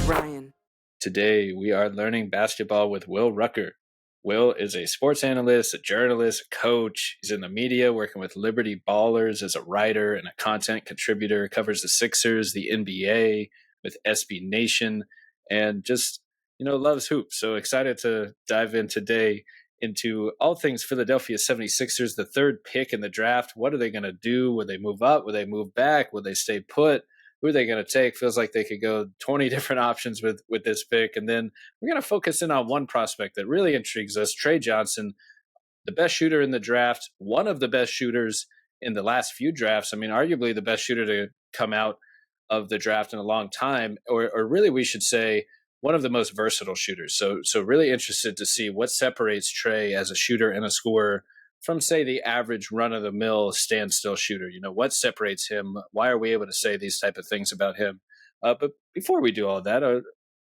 Ryan. Today, we are learning basketball with Will Rucker. Will is a sports analyst, a journalist, a coach. He's in the media working with Liberty Ballers as a writer and a content contributor. Covers the Sixers, the NBA with SB Nation, and just, loves hoops. So excited to dive in today into all things Philadelphia 76ers, the third pick in the draft. What are they going to do? Will they move up? Will they move back? Will they stay put? Who are they going to take? Feels like they could go 20 different options with this pick. And then we're going to focus in on one prospect that really intrigues us, Tre Johnson, the best shooter in the draft, one of the best shooters in the last few drafts. I mean, arguably the best shooter to come out of the draft in a long time, or really we should say one of the most versatile shooters. So really interested to see what separates Tre as a shooter and a scorer from, say, the average run-of-the-mill standstill shooter. What separates him? Why are we able to say these type of things about him? But before we do all that, I'd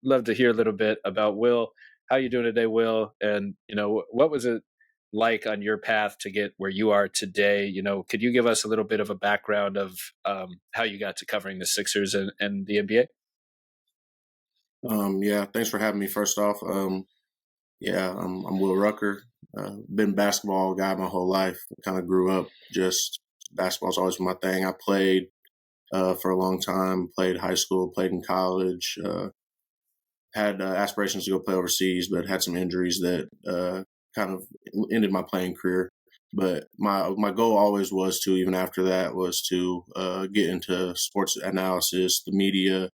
love to hear a little bit about Will. How you doing today, Will? And, what was it like on your path to get where you are today? Could you give us a little bit of a background of how you got to covering the Sixers and the NBA? Yeah, thanks for having me. First off, I'm Will Rucker. Been a basketball guy my whole life. Kind of grew up just basketball's always my thing. I played for a long time. Played high school. Played in college. Had aspirations to go play overseas, but had some injuries that kind of ended my playing career. But my goal always was to, even after that, was to get into sports analysis, the media.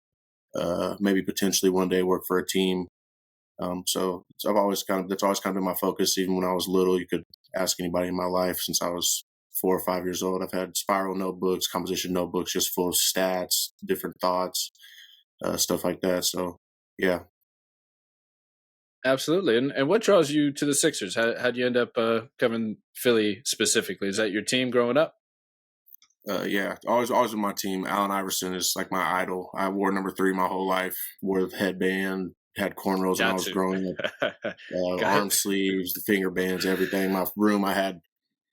Maybe potentially one day work for a team. So I've always that's always kind of been my focus. Even when I was little, you could ask anybody in my life since I was 4 or 5 years old. I've had spiral notebooks, composition notebooks, just full of stats, different thoughts, stuff like that. So yeah. Absolutely. And what draws you to the Sixers? How'd you end up covering Philly specifically? Is that your team growing up? Yeah, always with my team. Allen Iverson is like my idol. I wore number 3 my whole life. Wore the headband, had cornrows when I was growing up. Arm sleeves, the finger bands, everything. My room, I had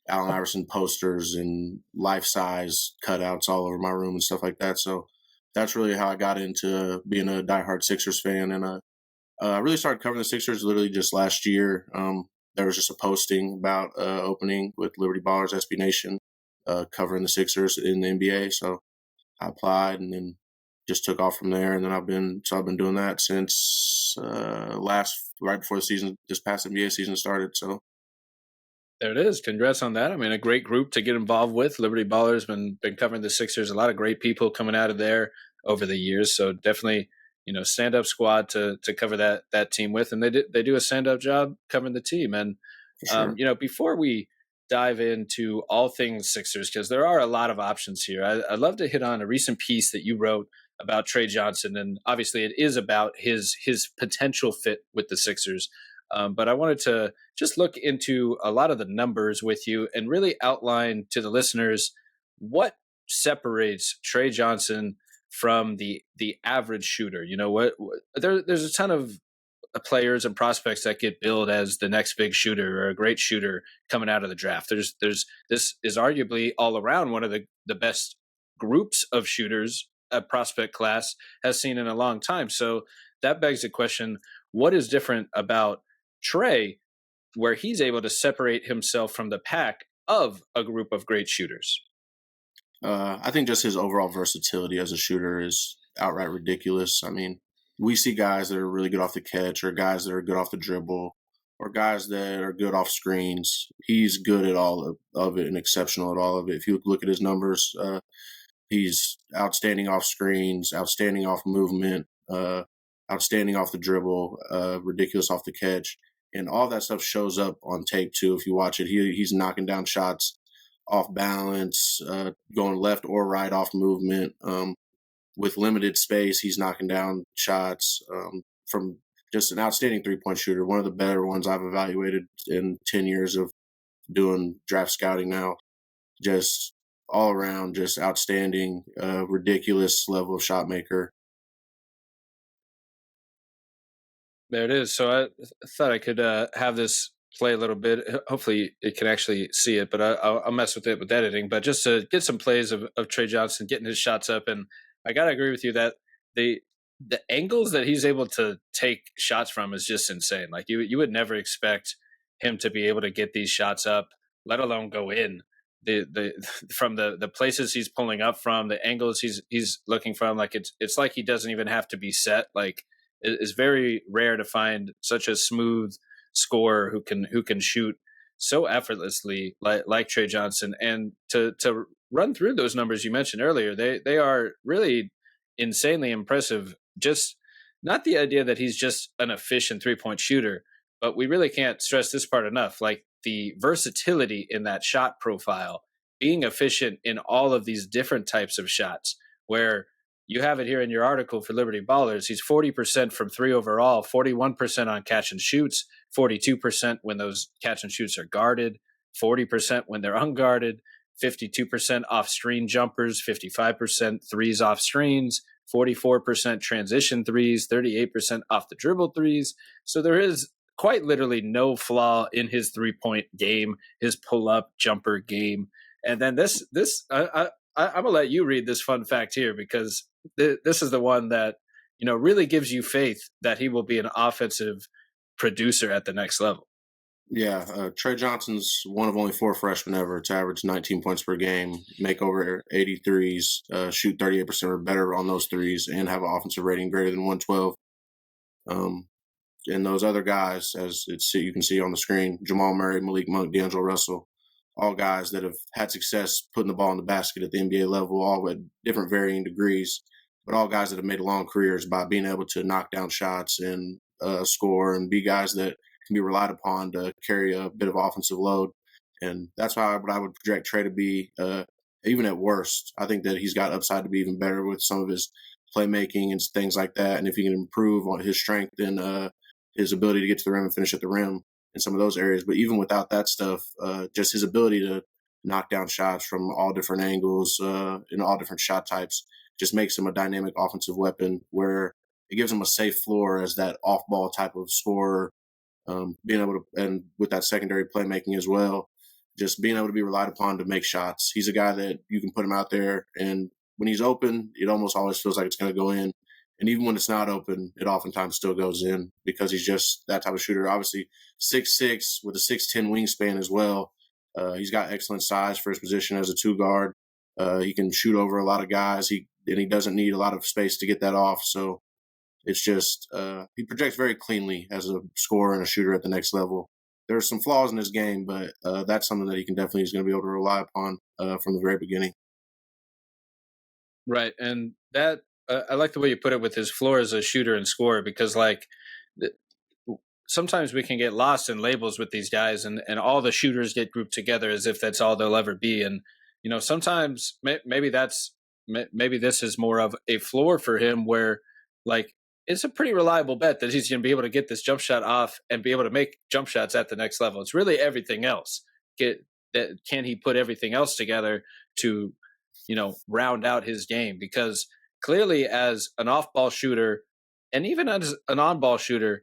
Allen Iverson posters and life-size cutouts all over my room and stuff like that. So that's really how I got into being a diehard Sixers fan. And I really started covering the Sixers literally just last year. There was just a posting about opening with Liberty Ballers, SB Nation, covering the Sixers in the NBA. So I applied and then just took off from there. And then I've been doing that since right before the season, this past NBA season started. So there it is. Congrats on that. I mean, a great group to get involved with. Liberty Ballers been covering the Sixers. A lot of great people coming out of there over the years. So definitely, stand up squad to cover that team with, and they do a stand up job covering the team. And sure. Before we dive into all things Sixers, because there are a lot of options here, I'd love to hit on a recent piece that you wrote about Tre Johnson, and obviously it is about his potential fit with the Sixers. But I wanted to just look into a lot of the numbers with you and really outline to the listeners what separates Tre Johnson from the average shooter. There's a ton of players and prospects that get billed as the next big shooter or a great shooter coming out of the draft. This is arguably all around one of the best groups of shooters a prospect class has seen in a long time. So that begs the question, what is different about Tre where he's able to separate himself from the pack of a group of great shooters? I think just his overall versatility as a shooter is outright ridiculous. I mean, we see guys that are really good off the catch, or guys that are good off the dribble, or guys that are good off screens. He's good at all of it and exceptional at all of it. If you look at his numbers, he's outstanding off screens, outstanding off movement, outstanding off the dribble, ridiculous off the catch. And all that stuff shows up on tape too. If you watch it, he's knocking down shots off balance, going left or right off movement. With limited space, he's knocking down shots from just an outstanding three-point shooter, one of the better ones I've evaluated in 10 years of doing draft scouting now. Just all around, just outstanding, ridiculous level of shot maker. There it is. So I thought I could have this play a little bit. Hopefully it can actually see it, but I'll mess with it with editing. But just to get some plays of Tre Johnson getting his shots up. And I got to agree with you that the angles that he's able to take shots from is just insane. Like you would never expect him to be able to get these shots up, let alone go in. The from the places he's pulling up from, the angles he's looking from, like it's like he doesn't even have to be set. Like it's very rare to find such a smooth scorer who can shoot so effortlessly like Tre Johnson. And to run through those numbers you mentioned earlier, they are really insanely impressive. Just not the idea that he's just an efficient 3-point shooter, but we really can't stress this part enough. Like the versatility in that shot profile, being efficient in all of these different types of shots, where you have it here in your article for Liberty Ballers. He's 40% from three overall, 41% on catch and shoots, 42% when those catch and shoots are guarded, 40% when they're unguarded, 52% off screen jumpers, 55% threes off screens, 44% transition threes, 38% off the dribble threes. So there is quite literally no flaw in his 3-point game, his pull up jumper game. And then I'm gonna let you read this fun fact here, because this is the one that really gives you faith that he will be an offensive producer at the next level. Yeah, Tre Johnson's one of only 4 freshmen ever to average 19 points per game, make over 80 threes, shoot 38% or better on those threes, and have an offensive rating greater than 112. Um, and those other guys, as you can see on the screen, Jamal Murray, Malik Monk, D'Angelo Russell, all guys that have had success putting the ball in the basket at the NBA level, all at different varying degrees, but all guys that have made long careers by being able to knock down shots and score and be guys that can be relied upon to carry a bit of offensive load. And that's what I would project Tre to be, even at worst. I think that he's got upside to be even better with some of his playmaking and things like that. And if he can improve on his strength and his ability to get to the rim and finish at the rim in some of those areas. But even without that stuff, just his ability to knock down shots from all different angles in all different shot types just makes him a dynamic offensive weapon where it gives him a safe floor as that off-ball type of scorer, being able to, and with that secondary playmaking as well, just being able to be relied upon to make shots. He's a guy that you can put him out there, and when he's open, it almost always feels like it's going to go in. And even when it's not open, it oftentimes still goes in because he's just that type of shooter. Obviously, 6'6" with a 6'10" wingspan as well. He's got excellent size for his position as a two guard. He can shoot over a lot of guys. He doesn't need a lot of space to get that off. So it's just he projects very cleanly as a scorer and a shooter at the next level. There's some flaws in his game, but that's something that he's going to be able to rely upon from the very beginning. Right, and that I like the way you put it with his floor as a shooter and scorer, because like sometimes we can get lost in labels with these guys, and all the shooters get grouped together as if that's all they'll ever be. And sometimes maybe this is more of a floor for him, where like it's a pretty reliable bet that he's going to be able to get this jump shot off and be able to make jump shots at the next level. It's really everything else. Can he put everything else together to round out his game? Because clearly, as an off-ball shooter and even as an on-ball shooter,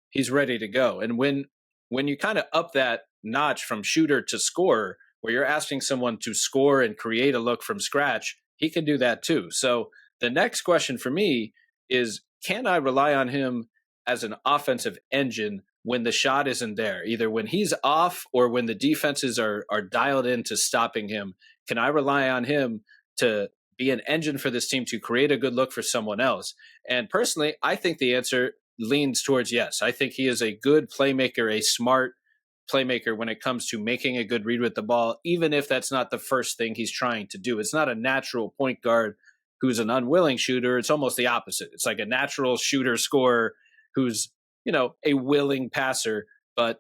he's ready to go. And when you kind of up that notch from shooter to scorer, where you're asking someone to score and create a look from scratch, he can do that too. So the next question for me is, can I rely on him as an offensive engine when the shot isn't there, either when he's off or when the defenses are dialed into stopping him? Can I rely on him to be an engine for this team to create a good look for someone else? And personally, I think the answer leans towards yes. I think he is a good playmaker, a smart playmaker when it comes to making a good read with the ball, even if that's not the first thing he's trying to do. It's not a natural point guard who's an unwilling shooter. It's almost the opposite. It's like a natural shooter scorer who's, a willing passer. But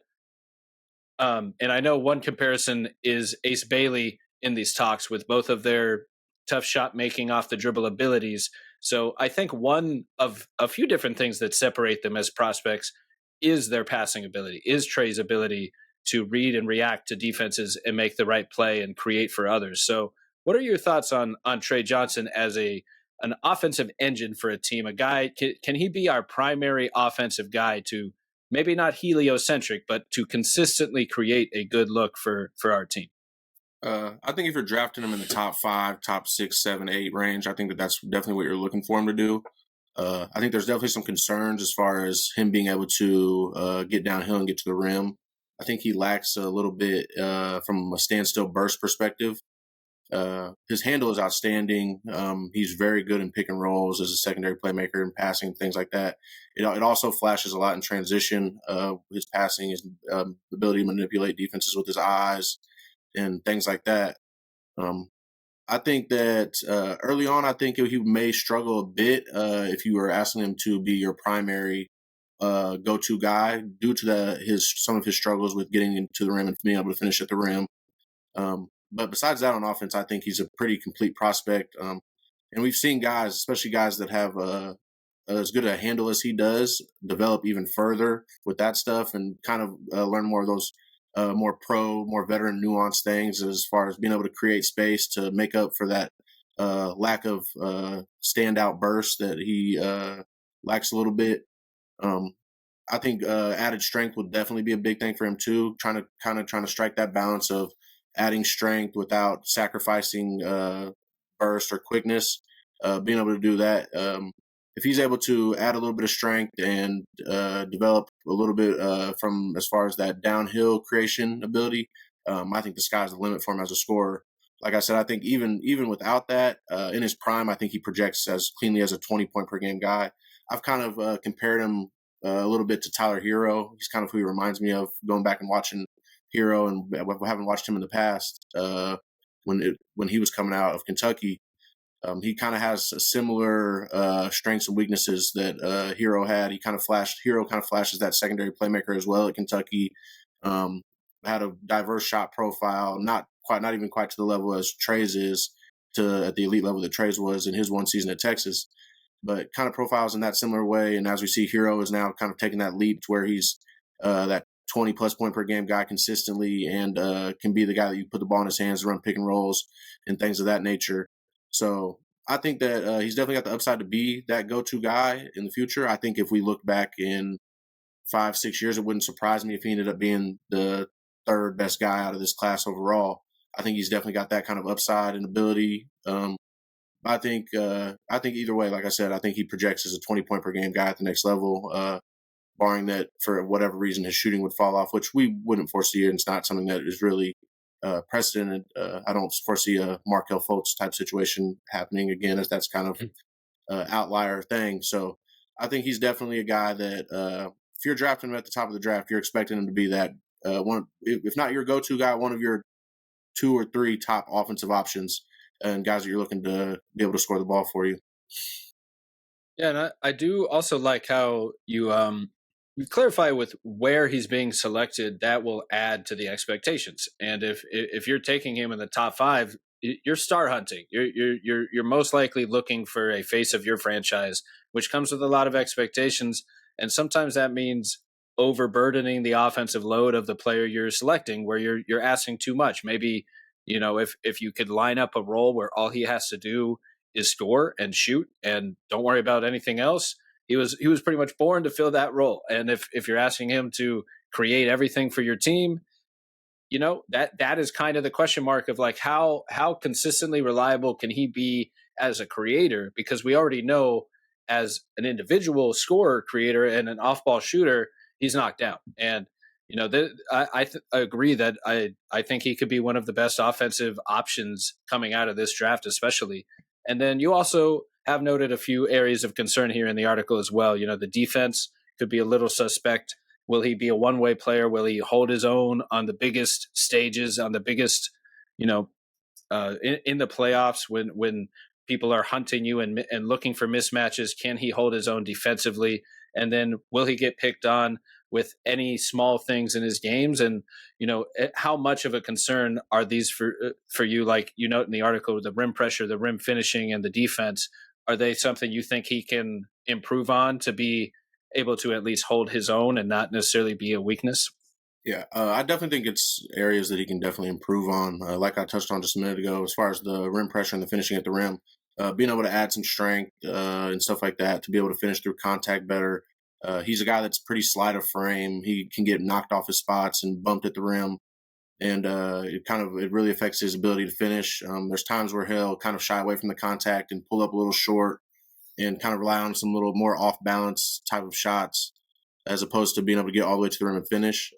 and I know one comparison is Ace Bailey in these talks with both of their tough shot making off the dribble abilities. So I think one of a few different things that separate them as prospects is their passing ability, is Tre's ability to read and react to defenses and make the right play and create for others. So what are your thoughts on Tre Johnson as an offensive engine for a team? A guy, can he be our primary offensive guy to maybe not heliocentric, but to consistently create a good look for our team? I think if you're drafting him in the top 5, top 6, 7, 8 range, I think that's definitely what you're looking for him to do. I think there's definitely some concerns as far as him being able to get downhill and get to the rim. I think he lacks a little bit from a standstill burst perspective. His handle is outstanding. He's very good in pick and rolls as a secondary playmaker and passing, things like that. It also flashes a lot in transition. His passing, his ability to manipulate defenses with his eyes and things like that. Um, I think that early on, I think he may struggle a bit if you were asking him to be your primary go-to guy due to some of his struggles with getting into the rim and being able to finish at the rim. But besides that, on offense, I think he's a pretty complete prospect. And we've seen guys, especially guys that have as good a handle as he does, develop even further with that stuff and kind of learn more of those more veteran, nuanced things as far as being able to create space to make up for that lack of standout burst that he lacks a little bit. Um, I think added strength would definitely be a big thing for him too. Trying to strike that balance of adding strength without sacrificing burst or quickness. Being able to do that, if he's able to add a little bit of strength and develop a little bit from as far as that downhill creation ability, I think the sky's the limit for him as a scorer. Like I said, I think even without that, in his prime, I think he projects as cleanly as a 20-point per game guy. I've kind of compared him a little bit to Tyler Hero. He's kind of who he reminds me of going back and watching Hero, and I haven't watched him in the past when he was coming out of Kentucky. He kind of has a similar strengths and weaknesses that Hero had. Hero kind of flashes that secondary playmaker as well at Kentucky. Had a diverse shot profile, not even quite to the level as Tre's is at the elite level that Tre's was in his one season at Texas, but kind of profiles in that similar way. And as we see, Hero is now kind of taking that leap to where he's that 20 plus point per game guy consistently and can be the guy that you put the ball in his hands to run pick and rolls and things of that nature. So I think that he's definitely got the upside to be that go-to guy in the future. I think if we look back in 5-6 years, it wouldn't surprise me if he ended up being the third best guy out of this class overall. I think he's definitely got that kind of upside and ability. I think either way, like I said, I think he projects as a 20-point per game guy at the next level, barring that for whatever reason his shooting would fall off, which we wouldn't foresee, and it's not something that is really precedented. I don't foresee a Markelle Fultz type situation happening again, as that's kind of outlier thing. So I think he's definitely a guy that if you're drafting him at the top of the draft, you're expecting him to be that one, if not your go-to guy, one of your 2 or 3 top offensive options and guys that you're looking to be able to score the ball for you. Yeah, and I do also like how you clarify with where he's being selected. That will add to the expectations. And if you're taking him in the top 5, you're star hunting. You're most likely looking for a face of your franchise, which comes with a lot of expectations. And sometimes that means overburdening the offensive load of the player you're selecting, where you're asking too much. Maybe, if you could line up a role where all he has to do is score and shoot and don't worry about anything else. He was pretty much born to fill that role. And if you're asking him to create everything for your team, that is kind of the question mark of like how consistently reliable can he be as a creator, because we already know as an individual scorer, creator, and an off-ball shooter, he's knocked down. And I agree that I think he could be one of the best offensive options coming out of this draft, especially. And then you also have noted a few areas of concern here in the article as well. The defense could be a little suspect. Will he be a one-way player? Will he hold his own on the biggest stages, on the biggest, in the playoffs when people are hunting you and looking for mismatches? Can he hold his own defensively? And then will he get picked on with any small things in his games? And, how much of a concern are these for you? Like you note in the article, the rim pressure, the rim finishing, and the defense, are they something you think he can improve on to be able to at least hold his own and not necessarily be a weakness? Yeah, I definitely think it's areas that he can definitely improve on. Like I touched on just a minute ago, as far as the rim pressure and the finishing at the rim, being able to add some strength and stuff like that to be able to finish through contact better. He's a guy that's pretty slight of frame. He can get knocked off his spots and bumped at the rim, and it really affects his ability to finish. There's times where he'll kind of shy away from the contact and pull up a little short, and kind of rely on some little more off balance type of shots as opposed to being able to get all the way to the rim and finish.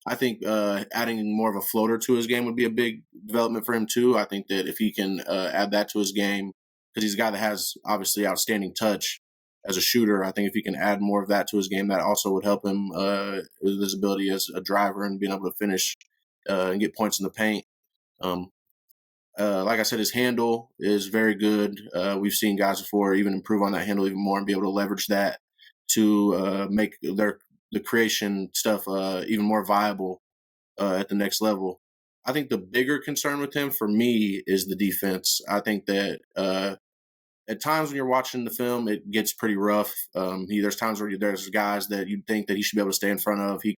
I think adding more of a floater to his game would be a big development for him too. I think that if he can add that to his game, because he's a guy that has obviously outstanding touch as a shooter, I think if he can add more of that to his game, that also would help him with his ability as a driver and being able to finish and get points in the paint. Um, like I said, his handle is very good. We've seen guys before even improve on that handle even more and be able to leverage that to make the creation stuff even more viable at the next level. I think the bigger concern with him for me is the defense. I think that at times when you're watching the film, it gets pretty rough. There's times where there's guys that you'd think that he should be able to stay in front of. He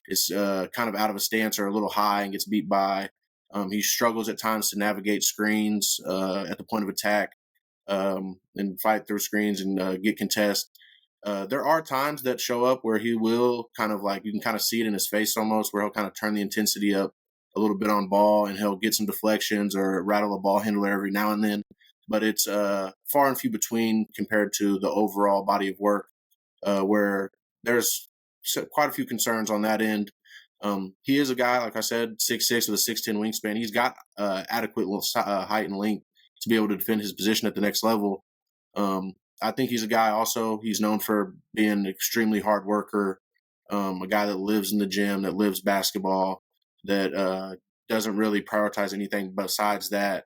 is kind of out of a stance or a little high and gets beat by. He struggles at times to navigate screens at the point of attack and fight through screens and get contest. There are times that show up where he will kind of like, you can kind of see it in his face almost, where he'll kind of turn the intensity up a little bit on ball and he'll get some deflections or rattle a ball handler every now and then. But it's far and few between compared to the overall body of work where there's quite a few concerns on that end. He is a guy, like I said, 6'6" with a 6'10" wingspan. He's got adequate height and length to be able to defend his position at the next level. I think he's a guy also, he's known for being an extremely hard worker, a guy that lives in the gym, that lives basketball, that doesn't really prioritize anything besides that.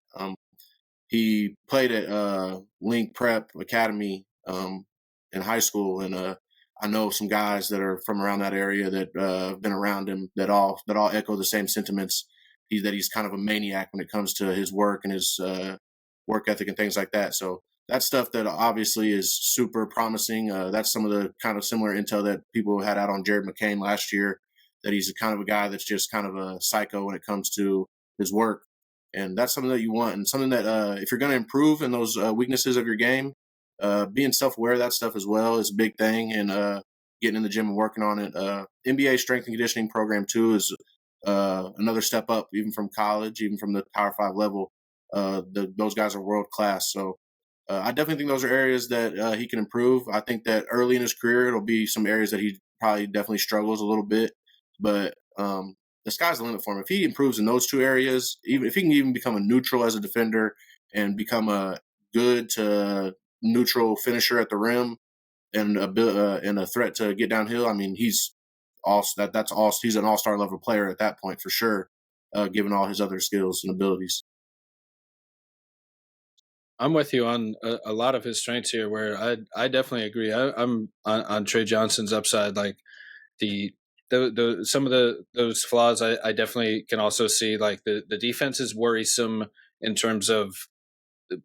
He played at Link Prep Academy in high school, and I know some guys that are from around that area that have been around him that all echo the same sentiments. That he's kind of a maniac when it comes to his work and his work ethic and things like that. So that's stuff that obviously is super promising. That's some of the kind of similar intel that people had out on Jared McCain last year, that he's a kind of a guy that's just kind of a psycho when it comes to his work. And that's something that you want, and something that if you're going to improve in those weaknesses of your game, being self-aware of that stuff as well is a big thing, and getting in the gym and working on it. NBA strength and conditioning program too is another step up, even from college, even from the Power 5 level. Those guys are world class. So I definitely think those are areas that he can improve. I think that early in his career, it'll be some areas that he probably definitely struggles a little bit, but the sky's the limit for him. If he improves in those two areas, even if he can even become a neutral as a defender and become a good to neutral finisher at the rim and a threat to get downhill, I mean, he's he's an all-star level player at that point for sure, given all his other skills and abilities. I'm with you on a lot of his strengths here, where I definitely agree. I'm on Tre Johnson's upside, like the some of those flaws I definitely can also see. Like the defense is worrisome in terms of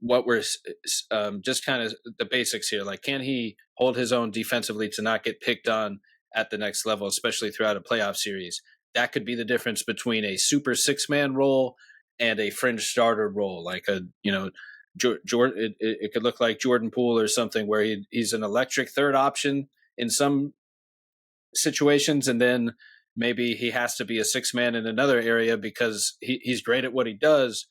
what we're just kind of the basics here. Like, can he hold his own defensively to not get picked on at the next level, especially throughout a playoff series? That could be the difference between a super 6-man role and a fringe starter role, like Jordan. It could look like Jordan Poole or something, where he's an electric third option in some situations, and then maybe he has to be a 6-man in another area because he's great at what he does,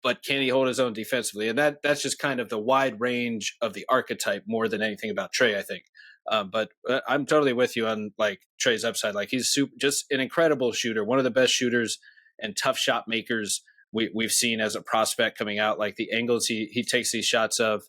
but can he hold his own defensively? And that's just kind of the wide range of the archetype more than anything about Tre, I think. But I'm totally with you on like Tre's upside. Like, he's just an incredible shooter, one of the best shooters and tough shot makers we've seen as a prospect coming out. Like, the angles he takes these shots of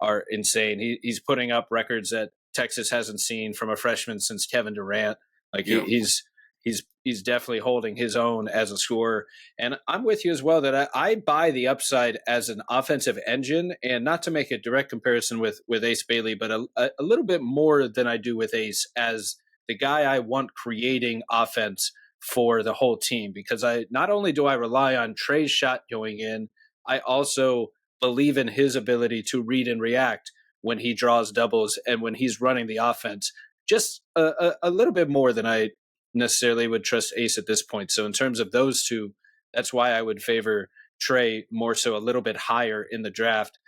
are insane. He's putting up records that Texas hasn't seen from a freshman since Kevin Durant. Like, Yeah. he's definitely holding his own as a scorer. And I'm with you as well that I buy the upside as an offensive engine, and not to make a direct comparison with Ace Bailey, but a little bit more than I do with Ace, as the guy I want creating offense for the whole team. Because not only do I rely on Tre's shot going in, I also believe in his ability to read and react when he draws doubles and when he's running the offense, just a little bit more than I necessarily would trust Ace at this point. So in terms of those two, that's why I would favor Tre more so a little bit higher in the draft.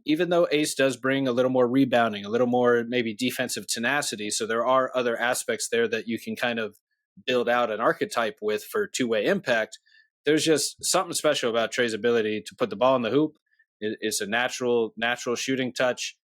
Even though Ace does bring a little more rebounding, a little more maybe defensive tenacity. So there are other aspects there that you can kind of build out an archetype with for two-way impact. There's just something special about Tre's ability to put the ball in the hoop. It's a natural shooting touch.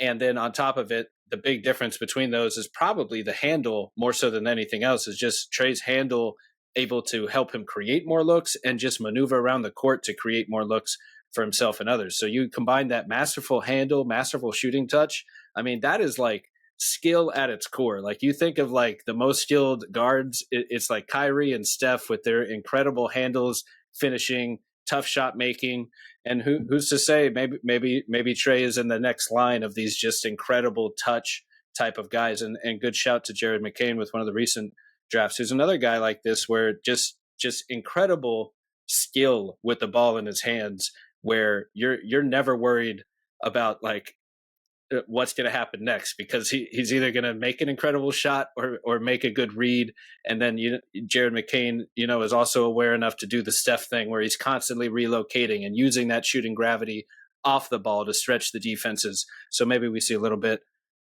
And then on top of it, the big difference between those is probably the handle more so than anything else, is just Tre's handle able to help him create more looks and just maneuver around the court to create more looks for himself and others. So you combine that masterful handle, masterful shooting touch. I mean, that is like skill at its core. Like you think of like the most skilled guards, it's like Kyrie and Steph with their incredible handles, finishing, tough shot making. And who's to say maybe Tre is in the next line of these just incredible touch type of guys. And good shout to Jared McCain with one of the recent drafts, who's another guy like this where just incredible skill with the ball in his hands, where you're never worried about like what's going to happen next, because he's either going to make an incredible shot or make a good read. And then Jared McCain, is also aware enough to do the Steph thing where he's constantly relocating and using that shooting gravity off the ball to stretch the defenses. So maybe we see a little bit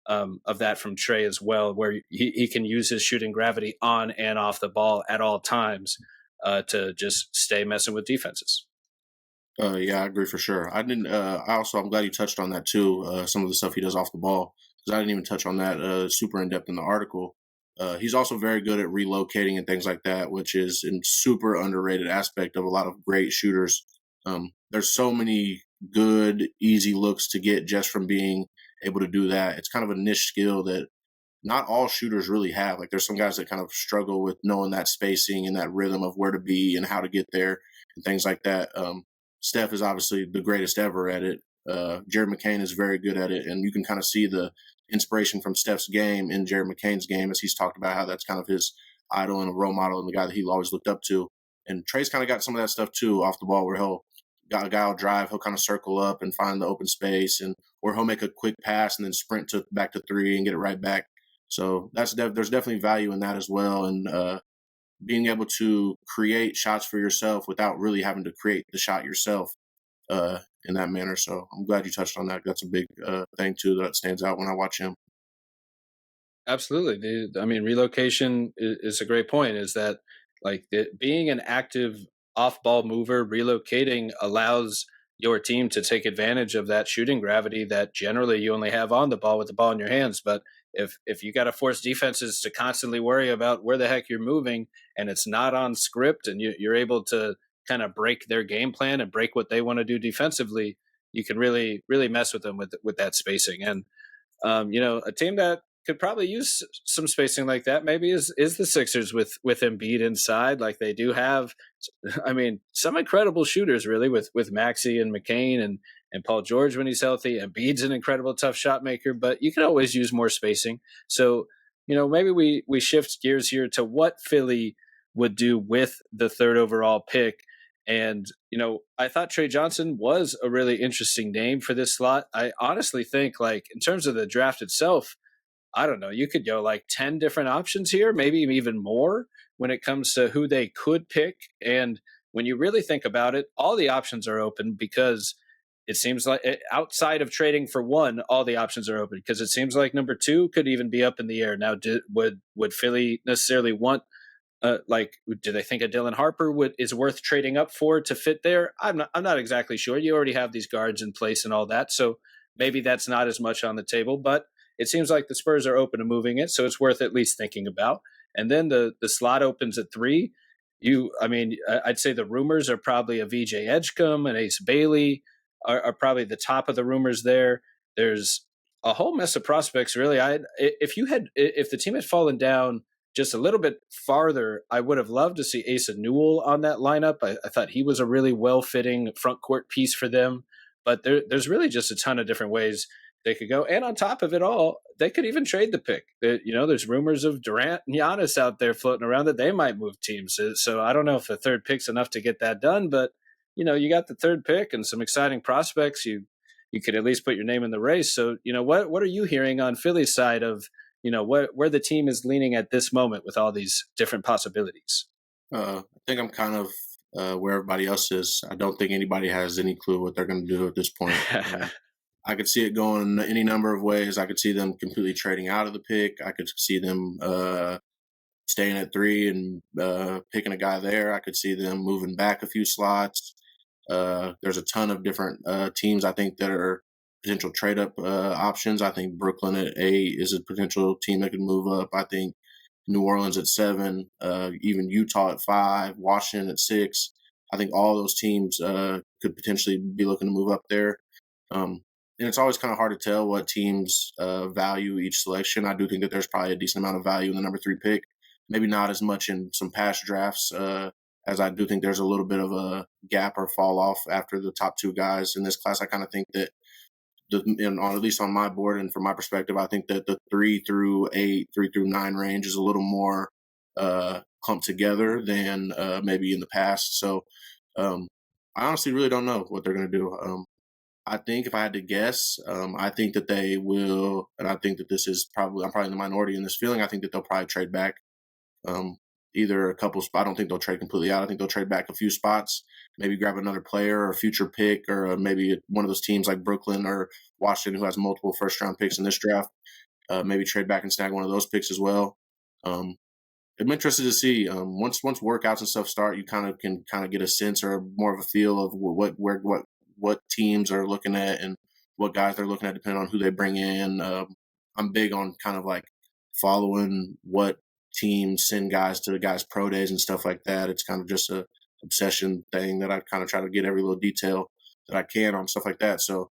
of that from Tre as well, where he can use his shooting gravity on and off the ball at all times to just stay messing with defenses. Yeah, I agree for sure. I didn't. I'm glad you touched on that too. Some of the stuff he does off the ball, because I didn't even touch on that super in depth in the article. He's also very good at relocating and things like that, which is a super underrated aspect of a lot of great shooters. There's so many good, easy looks to get just from being able to do that. It's kind of a niche skill that not all shooters really have. Like there's some guys that kind of struggle with knowing that spacing and that rhythm of where to be and how to get there and things like that. Steph is obviously the greatest ever at it. Jared McCain is very good at it, and you can kind of see the inspiration from Steph's game in Jared McCain's game, as he's talked about how that's kind of his idol and a role model and the guy that he always looked up to. And Tre's kind of got some of that stuff too off the ball, where a guy will drive, he'll kind of circle up and find the open space, or he'll make a quick pass and then sprint back to three and get it right back. So there's definitely value in that as well, and being able to create shots for yourself without really having to create the shot yourself in that manner. So I'm glad you touched on that. That's a big thing too that stands out when I watch him. Absolutely. I mean, relocation is a great point, is that like being an active off ball mover, relocating allows your team to take advantage of that shooting gravity that generally you only have on the ball with the ball in your hands. But if you got to force defenses to constantly worry about where the heck you're moving, and it's not on script, and you're able to kind of break their game plan and break what they want to do defensively, you can really mess with them with that spacing. And a team that could probably use some spacing like that maybe is the Sixers with Embiid inside. Like they do have, I mean, some incredible shooters really with Maxey and McCain and Paul George when he's healthy. Embiid's an incredible tough shot maker, but you can always use more spacing. So maybe we shift gears here to what Philly would do with the third overall pick. And, I thought Tre Johnson was a really interesting name for this slot. I honestly think, like, in terms of the draft itself, I don't know, you could go like 10 different options here, maybe even more when it comes to who they could pick. And when you really think about it, all the options are open, because it seems like outside of trading for one, all the options are open, because it seems like number two could even be up in the air. Now, would Philly necessarily want do they think a Dylan Harper is worth trading up for to fit there? I'm not exactly sure. You already have these guards in place and all that, so maybe that's not as much on the table. But it seems like the Spurs are open to moving it, so it's worth at least thinking about. And then the slot opens at 3. I'd say the rumors are probably a VJ Edgecombe and Ace Bailey are probably the top of the rumors there. There's a whole mess of prospects, really. If the team had fallen down just a little bit farther, I would have loved to see Asa Newell on that lineup. I thought he was a really well-fitting front court piece for them. But there's really just a ton of different ways they could go. And on top of it all, they could even trade the pick. There's rumors of Durant and Giannis out there floating around that they might move teams. So I don't know if the third pick's enough to get that done. But, you got the third pick and some exciting prospects. You could at least put your name in the race. So, what are you hearing on Philly's side of where the team is leaning at this moment with all these different possibilities? I think I'm kind of where everybody else is. I don't think anybody has any clue what they're going to do at this point. I could see it going any number of ways. I could see them completely trading out of the pick. I could see them staying at 3 and picking a guy there. I could see them moving back a few slots. There's a ton of different teams, I think, that are potential trade up options. I think Brooklyn at 8 is a potential team that could move up. I think New Orleans at 7, even Utah at 5, Washington at 6. I think all those teams could potentially be looking to move up there. And it's always kind of hard to tell what teams value each selection. I do think that there's probably a decent amount of value in the number 3 pick. Maybe not as much in some past drafts, as I do think there's a little bit of a gap or fall off after the top 2 guys in this class. I kind of think that at least on my board and from my perspective, I think that the 3 through 8, 3 through 9 range is a little more clumped together than maybe in the past. So I honestly really don't know what they're going to do. I think if I had to guess, I think that they will, and I think that I'm probably in the minority in this feeling. I think that they'll probably trade back either a couple spots. I don't think they'll trade completely out. I think they'll trade back a few spots, maybe grab another player or a future pick, or maybe one of those teams like Brooklyn or Washington who has multiple first-round picks in this draft. Maybe trade back and snag one of those picks as well. I'm interested to see once workouts and stuff start, you can get a sense or more of a feel of what teams are looking at and what guys they're looking at depending on who they bring in. I'm big on kind of like following what teams send guys to the guys' pro days and stuff like that. It's kind of just a obsession thing that I kind of try to get every little detail that I can on stuff like that. So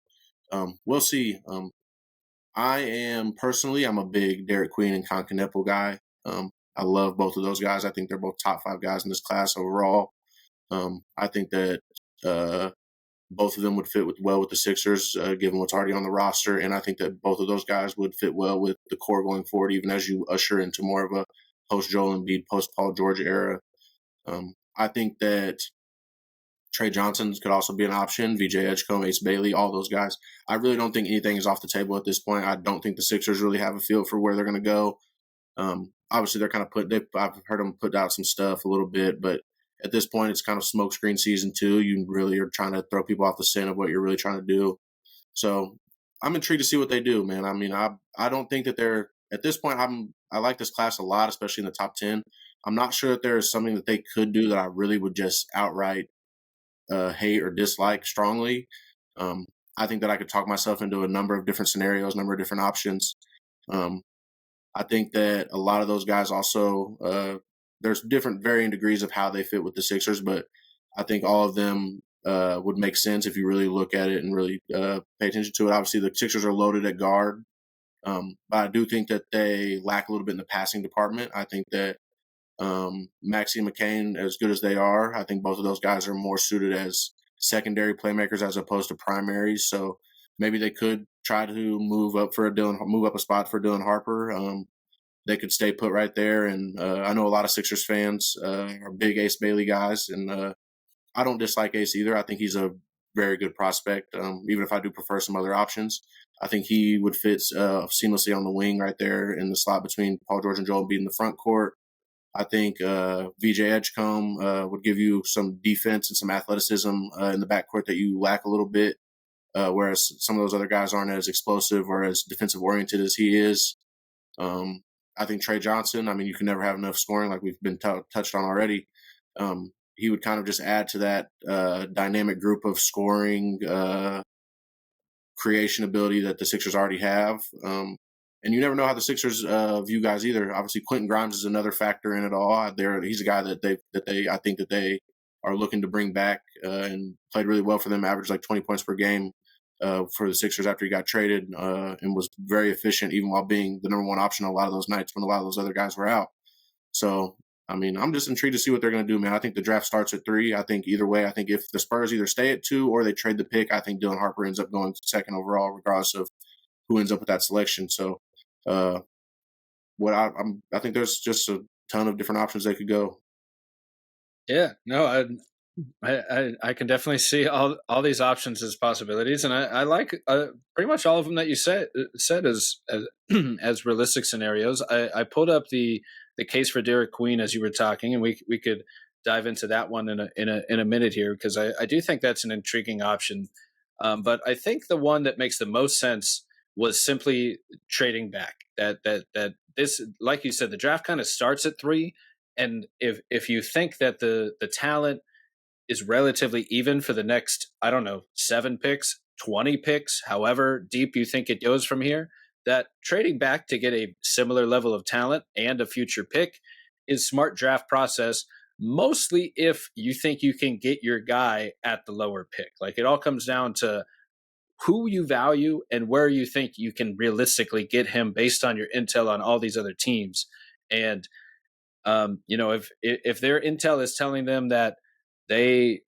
we'll see. I'm a big Derik Queen and Knueppel guy. I love both of those guys. I think they're both top 5 guys in this class overall. I think that both of them would fit well with the Sixers, given what's already on the roster. And I think that both of those guys would fit well with the core going forward, even as you usher into more of a post-Joel Embiid, post-Paul George era. I think that Tre Johnson could also be an option. VJ Edgecombe, Ace Bailey, all those guys. I really don't think anything is off the table at this point. I don't think the Sixers really have a feel for where they're going to go. Obviously, they're kind of I've heard them put out some stuff a little bit, but at this point, it's kind of smokescreen season 2. You really are trying to throw people off the scent of what you're really trying to do. So I'm intrigued to see what they do, man. I mean, I don't think that they're at this point. I like this class a lot, especially in the top 10. I'm not sure that there is something that they could do that I really would just outright hate or dislike strongly. I think that I could talk myself into a number of different scenarios, number of different options. I think that a lot of those guys also, there's different varying degrees of how they fit with the Sixers, but I think all of them would make sense if you really look at it and really pay attention to it. Obviously, the Sixers are loaded at guard, but I do think that they lack a little bit in the passing department. I think that Maxey and McCain, as good as they are, I think both of those guys are more suited as secondary playmakers as opposed to primaries. So maybe they could try to move up a spot for Dylan Harper. They could stay put right there. And I know a lot of Sixers fans are big Ace Bailey guys, and I don't dislike Ace either. I think he's a very good prospect, even if I do prefer some other options. I think he would fit seamlessly on the wing right there in the slot between Paul George and Joel Embiid in the front court. I think VJ Edgecombe would give you some defense and some athleticism in the backcourt that you lack a little bit, whereas some of those other guys aren't as explosive or as defensive oriented as he is. I think Tre Johnson, I mean, you can never have enough scoring like we've been touched on already. He would kind of just add to that dynamic group of scoring creation ability that the Sixers already have. And you never know how the Sixers view guys either. Obviously, Quentin Grimes is another factor in it all. He's a guy I think that they are looking to bring back and played really well for them. Averaged like 20 points per game for the Sixers after he got traded and was very efficient, even while being the number 1 option a lot of those nights when a lot of those other guys were out. So, I mean, I'm just intrigued to see what they're going to do, man. I think the draft starts at 3. I think either way, I think if the Spurs either stay at 2 or they trade the pick, I think Dylan Harper ends up going 2nd overall, regardless of who ends up with that selection. So, I think there's just a ton of different options they could go. Yeah, no, I can definitely see all these options as possibilities, and I like pretty much all of them that you said as as realistic scenarios. I pulled up the case for Derik Queen as you were talking, and we could dive into that one in a minute here because I do think that's an intriguing option. But I think the one that makes the most sense was simply trading back. That this, like you said, the draft kind of starts at 3, and if you think that the talent is relatively even for the next, I don't know, 7 picks, 20 picks, however deep you think it goes from here, that trading back to get a similar level of talent and a future pick is smart draft process, mostly if you think you can get your guy at the lower pick. Like, it all comes down to who you value and where you think you can realistically get him based on your intel on all these other teams. And if their intel is telling them that they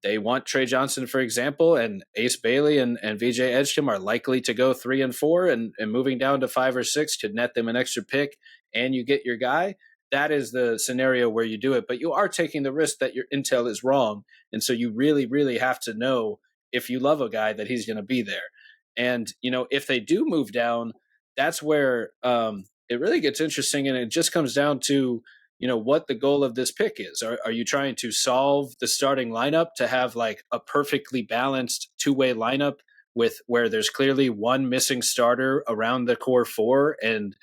want Tre Johnson, for example, and Ace Bailey and VJ Edgecombe are likely to go 3 and 4, and moving down to 5 or 6 could net them an extra pick, and you get your guy. That is the scenario where you do it, but you are taking the risk that your intel is wrong, and so you really, really have to know, if you love a guy, that he's going to be there. And if they do move down, that's where it really gets interesting, and it just comes down to what the goal of this pick is. Are you trying to solve the starting lineup to have like a perfectly balanced two-way lineup with where there's clearly one missing starter around the core four? And,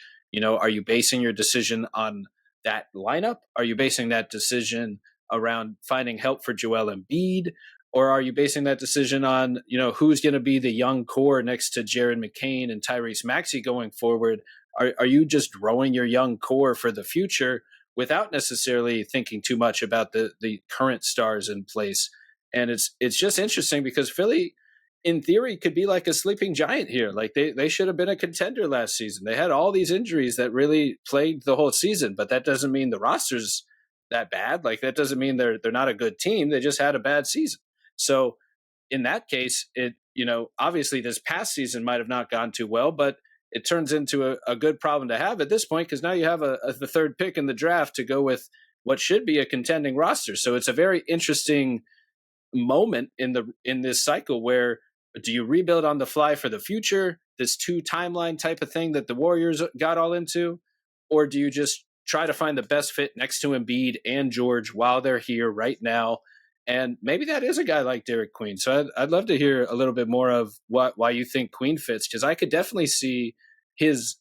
are you basing your decision on that lineup? Are you basing that decision around finding help for Joel Embiid? Or are you basing that decision on, who's going to be the young core next to Jared McCain and Tyrese Maxey going forward? Are you just growing your young core for the future without necessarily thinking too much about the current stars in place? And it's just interesting because Philly, in theory, could be like a sleeping giant here. Like they should have been a contender last season. They had all these injuries that really plagued the whole season, but that doesn't mean the roster's that bad. Like, that doesn't mean they're not a good team. They just had a bad season. So in that case, obviously this past season might have not gone too well, but it turns into a good problem to have at this point, because now you have the third pick in the draft to go with what should be a contending roster. So it's a very interesting moment in this cycle where, do you rebuild on the fly for the future, this 2 timeline type of thing that the Warriors got all into, or do you just try to find the best fit next to Embiid and George while they're here right now? And maybe that is a guy like Derik Queen. So I'd love to hear a little bit more of why you think Queen fits, because I could definitely see his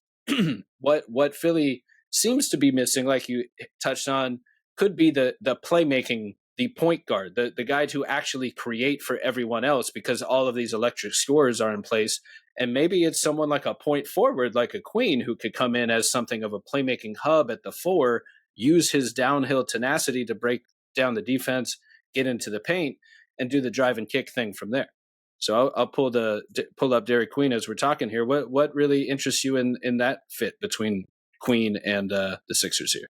what Philly seems to be missing, like you touched on, could be the playmaking, the point guard, the guy to actually create for everyone else, because all of these electric scorers are in place. And maybe it's someone like a point forward, like a Queen, who could come in as something of a playmaking hub at the 4, use his downhill tenacity to break down the defense, get into the paint, and do the drive and kick thing from there. So I'll pull up Derik Queen as we're talking here. What really interests you in that fit between Queen and the Sixers here?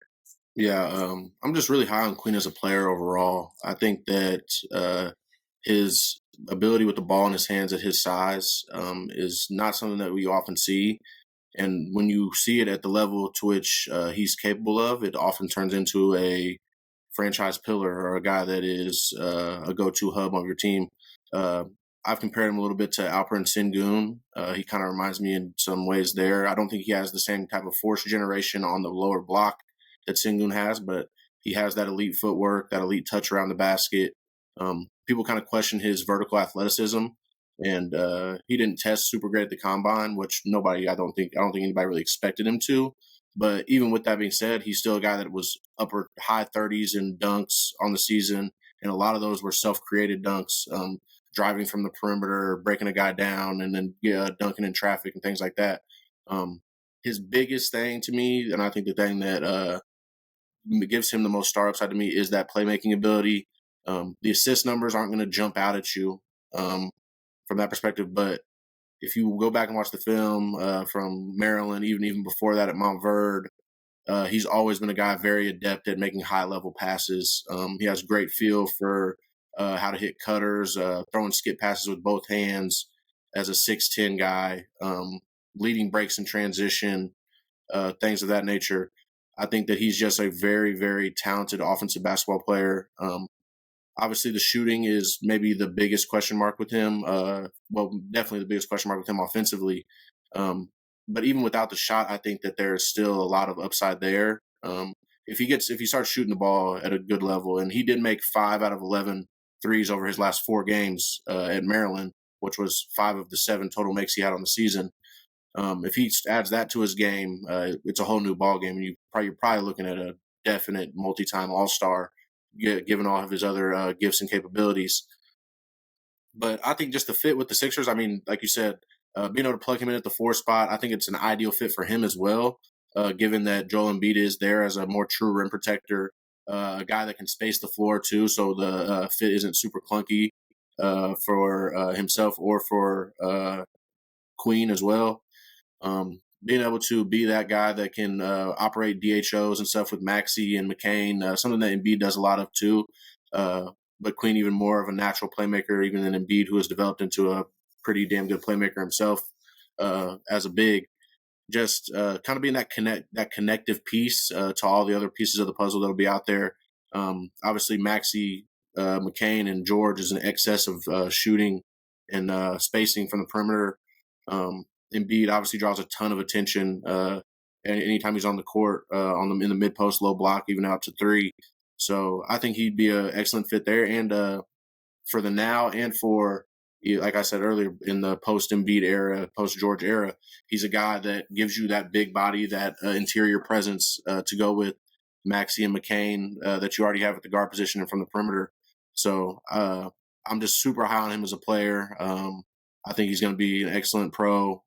Yeah, I'm just really high on Queen as a player overall. I think that his ability with the ball in his hands at his size is not something that we often see. And when you see it at the level to which he's capable of, it often turns into a franchise pillar or a guy that is a go-to hub of your team. I've compared him a little bit to Alperen Sengun. He kind of reminds me in some ways there. I don't think he has the same type of force generation on the lower block that Sengun has, but he has that elite footwork, that elite touch around the basket. People kind of question his vertical athleticism, and he didn't test super great at the combine, which I don't think anybody really expected him to. But even with that being said, he's still a guy that was upper high 30s in dunks on the season, and a lot of those were self-created dunks, driving from the perimeter, breaking a guy down, and then dunking in traffic and things like that. His biggest thing to me, and I think the thing that gives him the most star upside to me, is that playmaking ability. The assist numbers aren't going to jump out at you from that perspective, but if you go back and watch the film from Maryland, even before that at Montverde, he's always been a guy very adept at making high-level passes. He has great feel for how to hit cutters, throwing skip passes with both hands as a 6'10 guy, leading breaks in transition, things of that nature. I think that he's just a very, very talented offensive basketball player. Obviously, the shooting is maybe the biggest question mark with him. Definitely the biggest question mark with him offensively. But even without the shot, I think that there is still a lot of upside there. If he starts shooting the ball at a good level, and he did make 5 out of 11 threes over his last 4 games at Maryland, which was 5 of the 7 total makes he had on the season. If he adds that to his game, it's a whole new ball game, and you're probably looking at a definite multi-time All-Star, given all of his other gifts and capabilities. But I think just the fit with the Sixers, I mean, like you said, being able to plug him in at the 4 spot, I think it's an ideal fit for him as well, given that Joel Embiid is there as a more true rim protector, a guy that can space the floor too, so the fit isn't super clunky for himself or for Queen as well. Being able to be that guy that can operate DHOs and stuff with Maxey and McCain, something that Embiid does a lot of too. But Queen even more of a natural playmaker, even than Embiid, who has developed into a pretty damn good playmaker himself as a big. Just kind of being that connective piece to all the other pieces of the puzzle that'll be out there. Obviously, Maxey, McCain, and George is an excess of shooting and spacing from the perimeter. Embiid obviously draws a ton of attention anytime he's on the court, in the mid post, low block, even out to 3. So I think he'd be an excellent fit there. And for the now and for, like I said earlier, in the post Embiid era, post George era, he's a guy that gives you that big body, that interior presence to go with Maxey and McCain that you already have at the guard position and from the perimeter. So I'm just super high on him as a player. I think he's going to be an excellent pro,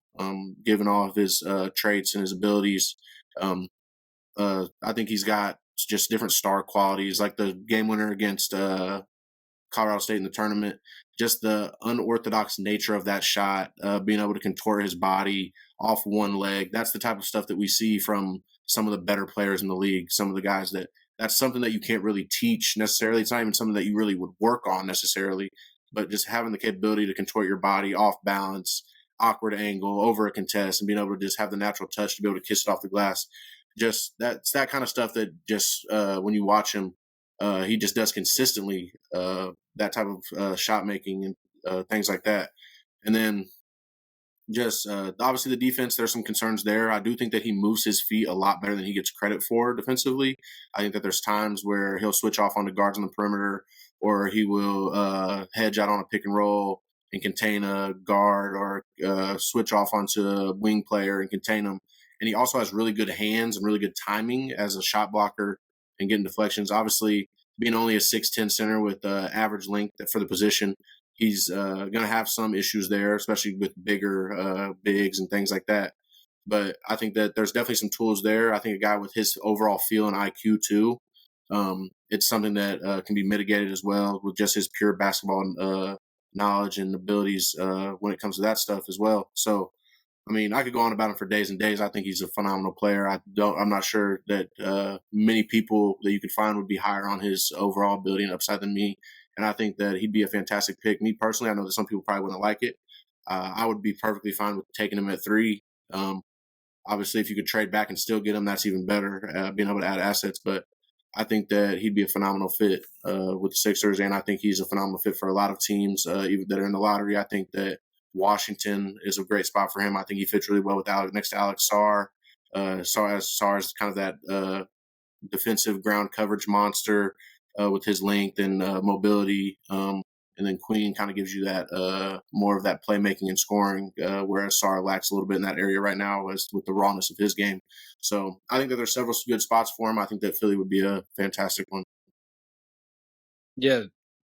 given all of his traits and his abilities. I think he's got just different star qualities, like the game winner against Colorado State in the tournament. Just the unorthodox nature of that shot, being able to contort his body off one leg. That's the type of stuff that we see from some of the better players in the league. Some of the guys that's something that you can't really teach necessarily. It's not even something that you really would work on necessarily, but just having the capability to contort your body off balance, awkward angle, over a contest, and being able to just have the natural touch to be able to kiss it off the glass. Just that's that kind of stuff that just when you watch him, he just does consistently, that type of shot making and things like that. And then just obviously the defense, there's some concerns there. I do think that he moves his feet a lot better than he gets credit for defensively. I think that there's times where he'll switch off on the guards on the perimeter, or he will hedge out on a pick and roll and contain a guard, or switch off onto a wing player and contain him. And he also has really good hands and really good timing as a shot blocker and getting deflections. Obviously, being only a 6'10" center with average length for the position, he's going to have some issues there, especially with bigger bigs and things like that. But I think that there's definitely some tools there. I think a guy with his overall feel and IQ too, it's something that can be mitigated as well with just his pure basketball knowledge and abilities when it comes to that stuff as well. So, I mean, I could go on about him for days and days. I think he's a phenomenal player. I'm not sure that many people that you could find would be higher on his overall ability and upside than me. And I think that he'd be a fantastic pick. Me personally, I know that some people probably wouldn't like it. I would be perfectly fine with taking him at 3. Obviously, if you could trade back and still get him, that's even better, being able to add assets. But I think that he'd be a phenomenal fit with the Sixers, and I think he's a phenomenal fit for a lot of teams, even that are in the lottery. I think that Washington is a great spot for him. I think he fits really well with next to Alex Sarr. Sarr is kind of that defensive ground coverage monster with his length and mobility. And then Queen kind of gives you that more of that playmaking and scoring, whereas Sarr lacks a little bit in that area right now as with the rawness of his game. So I think that there's several good spots for him. I think that Philly would be a fantastic one. Yeah,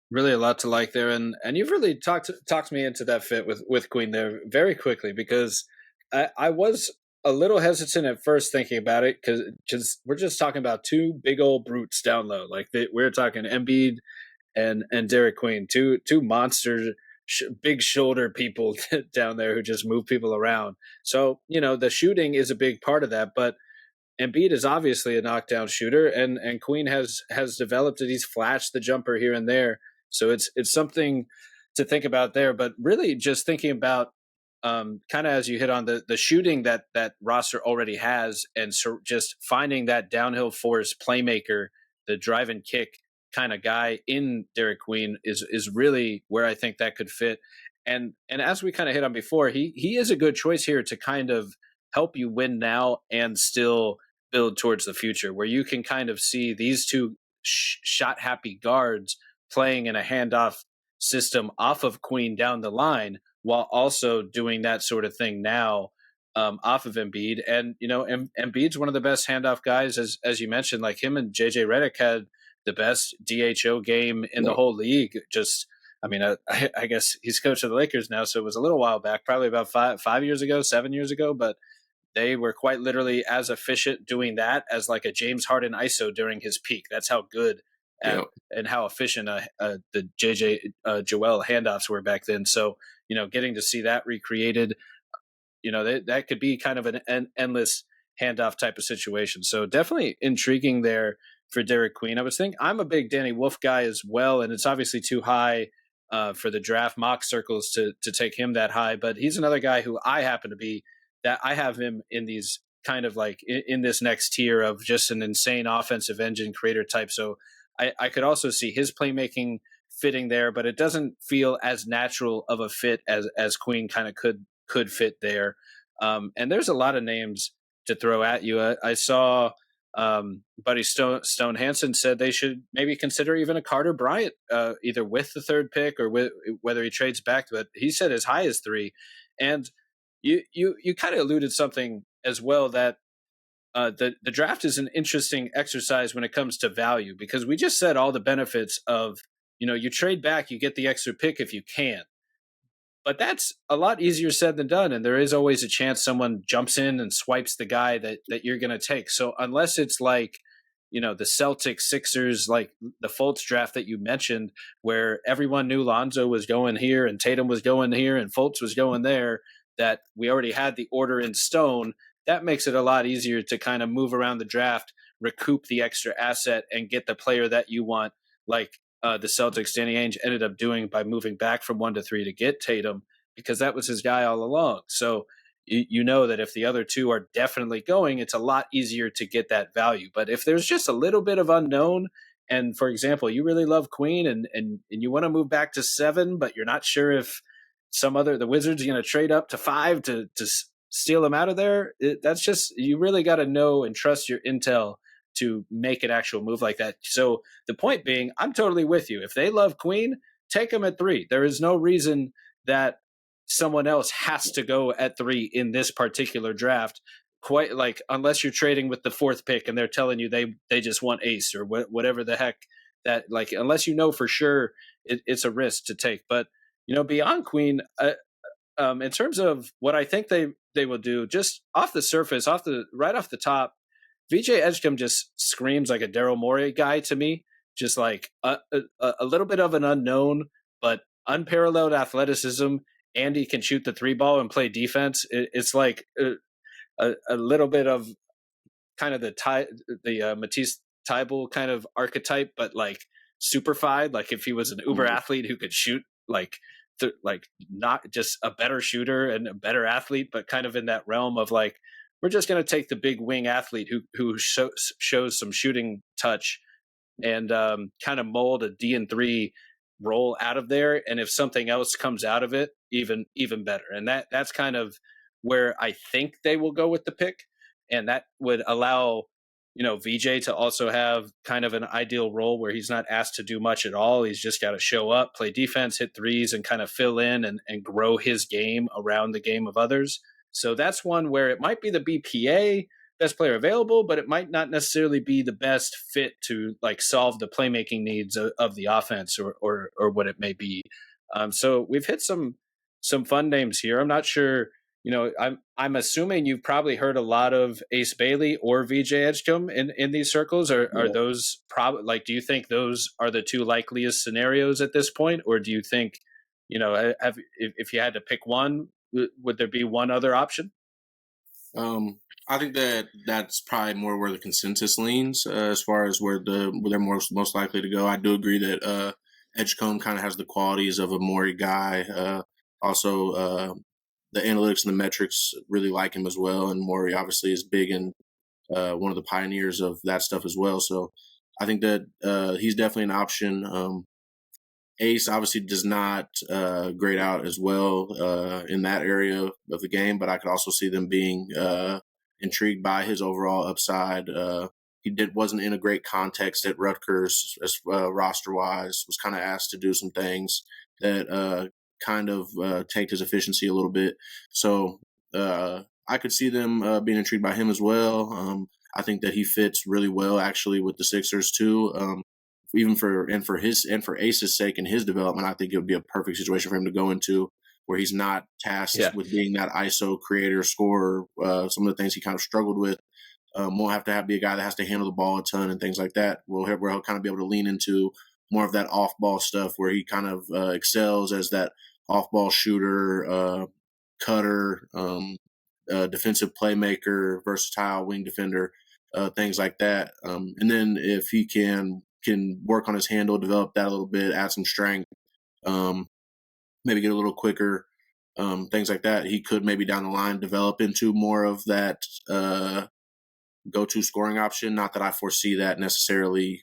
really a lot to like there, and you've really talked me into that fit with Queen there very quickly, because I was a little hesitant at first thinking about it, because we're just talking about two big old brutes down low. Like we're talking Embiid and Derik Queen, two monster big shoulder people down there who just move people around. So the shooting is a big part of that, but Embiid is obviously a knockdown shooter, and Queen has developed it. He's flashed the jumper here and there, so it's something to think about there. But really, just thinking about kind of as you hit on the shooting that roster already has, and so just finding that downhill force playmaker, the drive and kick kind of guy in Derik Queen is really where I think that could fit. And as we kind of hit on before, he is a good choice here to kind of help you win now and still build towards the future, where you can kind of see these two shot happy guards playing in a handoff system off of Queen down the line, while also doing that sort of thing now off of Embiid. And Embiid's one of the best handoff guys, as you mentioned. Like him and JJ Redick had the best DHO game in the whole league just I mean, I guess he's coach of the Lakers now, so it was a little while back, probably about 5 years ago, 7 years ago, but they were quite literally as efficient doing that as like a James Harden ISO during his peak. That's how good at Yep. and how efficient the JJ Joel handoffs were back then. So getting to see that recreated, that could be kind of an endless handoff type of situation. So definitely intriguing there for Derik Queen. I was thinking I'm a big Danny Wolf guy as well, and it's obviously too high for the draft mock circles to take him that high. But he's another guy who I happen to be that I have him in these kind of like in this next tier of just an insane offensive engine creator type. So I could also see his playmaking fitting there, but it doesn't feel as natural of a fit as Queen kind of could fit there. And there's a lot of names to throw at you. I saw Buddy Stone Hansen said they should maybe consider even a Carter Bryant, either with the third pick or whether he trades back. But he said as high as 3. And you kind of alluded something as well that the draft is an interesting exercise when it comes to value, because we just said all the benefits of you trade back, you get the extra pick if you can. But that's a lot easier said than done, and there is always a chance someone jumps in and swipes the guy that you're going to take. So unless it's like, the Celtics, Sixers, like the Fultz draft that you mentioned, where everyone knew Lonzo was going here and Tatum was going here and Fultz was going there, that we already had the order in stone, that makes it a lot easier to kind of move around the draft, recoup the extra asset, and get the player that you want, like the Celtics, Danny Ainge ended up doing by moving back from 1 to 3 to get Tatum, because that was his guy all along. So you know that if the other two are definitely going, it's a lot easier to get that value. But if there's just a little bit of unknown, and for example, you really love Queen and you want to move back to 7, but you're not sure if the Wizards are going to trade up to 5 to steal them out of there, that's just, you really got to know and trust your intel to make an actual move like that. So the point being, I'm totally with you. If they love Queen, take them at 3. There is no reason that someone else has to go at 3 in this particular draft. Quite like, unless you're trading with the 4th pick and they're telling you they just want ace or whatever the heck that, like, unless for sure, it's a risk to take. But beyond Queen, in terms of what I think they will do, just off the surface, right off the top, VJ Edgecombe just screams like a Daryl Morey guy to me. Just like a little bit of an unknown, but unparalleled athleticism, and he can shoot the 3 ball and play defense. It's like a little bit of kind of the Matisse Thybulle kind of archetype, but like superfied. Like if he was an uber athlete who could shoot like not just a better shooter and a better athlete, but kind of in that realm of like, we're just going to take the big wing athlete who shows some shooting touch and kind of mold a D&3 role out of there. And if something else comes out of it, even better. And that's kind of where I think they will go with the pick. And that would allow, VJ to also have kind of an ideal role where he's not asked to do much at all. He's just got to show up, play defense, hit threes, and kind of fill in and grow his game around the game of others. So that's one where it might be the BPA, best player available, but it might not necessarily be the best fit to like solve the playmaking needs of the offense or what it may be. So we've hit some fun names here. I'm not sure. I'm assuming you've probably heard a lot of Ace Bailey or VJ Edgecombe in these circles. Are those probably do you think those are the 2 likeliest scenarios at this point, or do you think, if you had to pick one, would there be one other option? I think that's probably more where the consensus leans as far as where they're most likely to go. I do agree that Edgecombe kind of has the qualities of a Morey guy. Also, the analytics and the metrics really like him as well, and Morey obviously is big and one of the pioneers of that stuff as well. So I think that he's definitely an option. Ace obviously does not grade out as well in that area of the game, but I could also see them being intrigued by his overall upside. He wasn't in a great context at Rutgers as roster wise. Was kind of asked to do some things that kind of tanked his efficiency a little bit. So I could see them being intrigued by him as well. I think that he fits really well actually with the Sixers too. even for Ace's sake and his development, I think it would be a perfect situation for him to go into, where he's not tasked Yeah. with being that ISO creator, scorer. Some of the things he kind of struggled with. Won't have to be a guy that has to handle the ball a ton and things like that. Where he'll kind of be able to lean into more of that off-ball stuff, where he kind of excels as that off-ball shooter, cutter, defensive playmaker, versatile wing defender, things like that. And then if he can work on his handle, develop that a little bit, add some strength, maybe get a little quicker, things like that, he could maybe down the line develop into more of that go-to scoring option. Not that I foresee that necessarily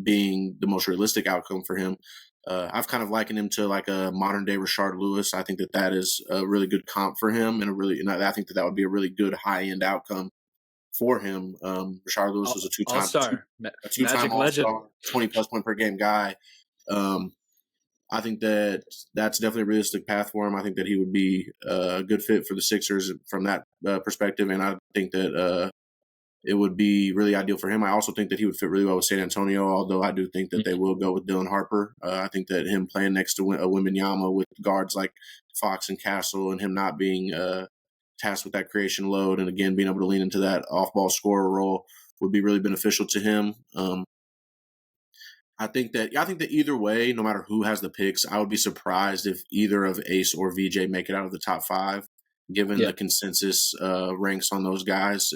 being the most realistic outcome for him. I've kind of likened him to like a modern day Rashard Lewis. I think that is a really good comp for him, and I think that would be a really good high end outcome for him. Rashard Lewis was a All-star, two-time Magic legend. All-Star, 20+ point per game guy. I think that that's definitely a realistic path for him. I think that he would be a good fit for the Sixers from that perspective, and I think that it would be really ideal for him. I also think that he would fit really well with San Antonio, although I do think that they will go with Dylan Harper. I think that him playing next to a Wembanyama with guards like Fox and Castle, and him not being tasked with that creation load, and again being able to lean into that off-ball scorer role, would be really beneficial to him. I think that either way, no matter who has the picks, I would be surprised if either of Ace or VJ make it out of the top 5, given the consensus ranks on those guys.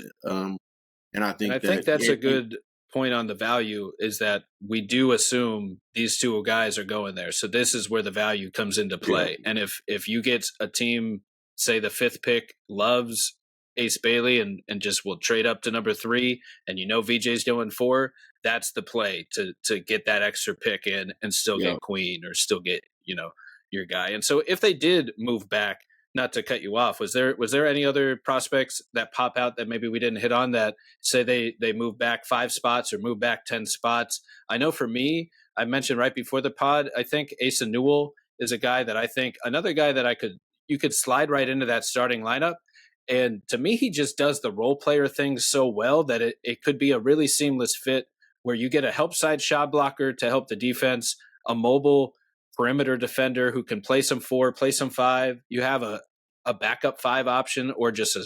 And I think that's a good point on the value, is that we do assume these two guys are going there. So this is where the value comes into play. Yeah. And if you get a team, say the 5th pick loves Ace Bailey and just will trade up to number 3, and VJ's going 4, that's the play to get that extra pick in and still get Queen, or still get, your guy. And so if they did move back, not to cut you off, was there any other prospects that pop out that maybe we didn't hit on, that say they move back 5 spots or move back 10 spots? I know for me, I mentioned right before the pod, I think Asa Newell is a guy that I think, another guy that you could slide right into that starting lineup. And to me, he just does the role player thing so well that it could be a really seamless fit, where you get a help side shot blocker to help the defense, a mobile perimeter defender who can play some 4, play some 5. You have a backup 5 option, or just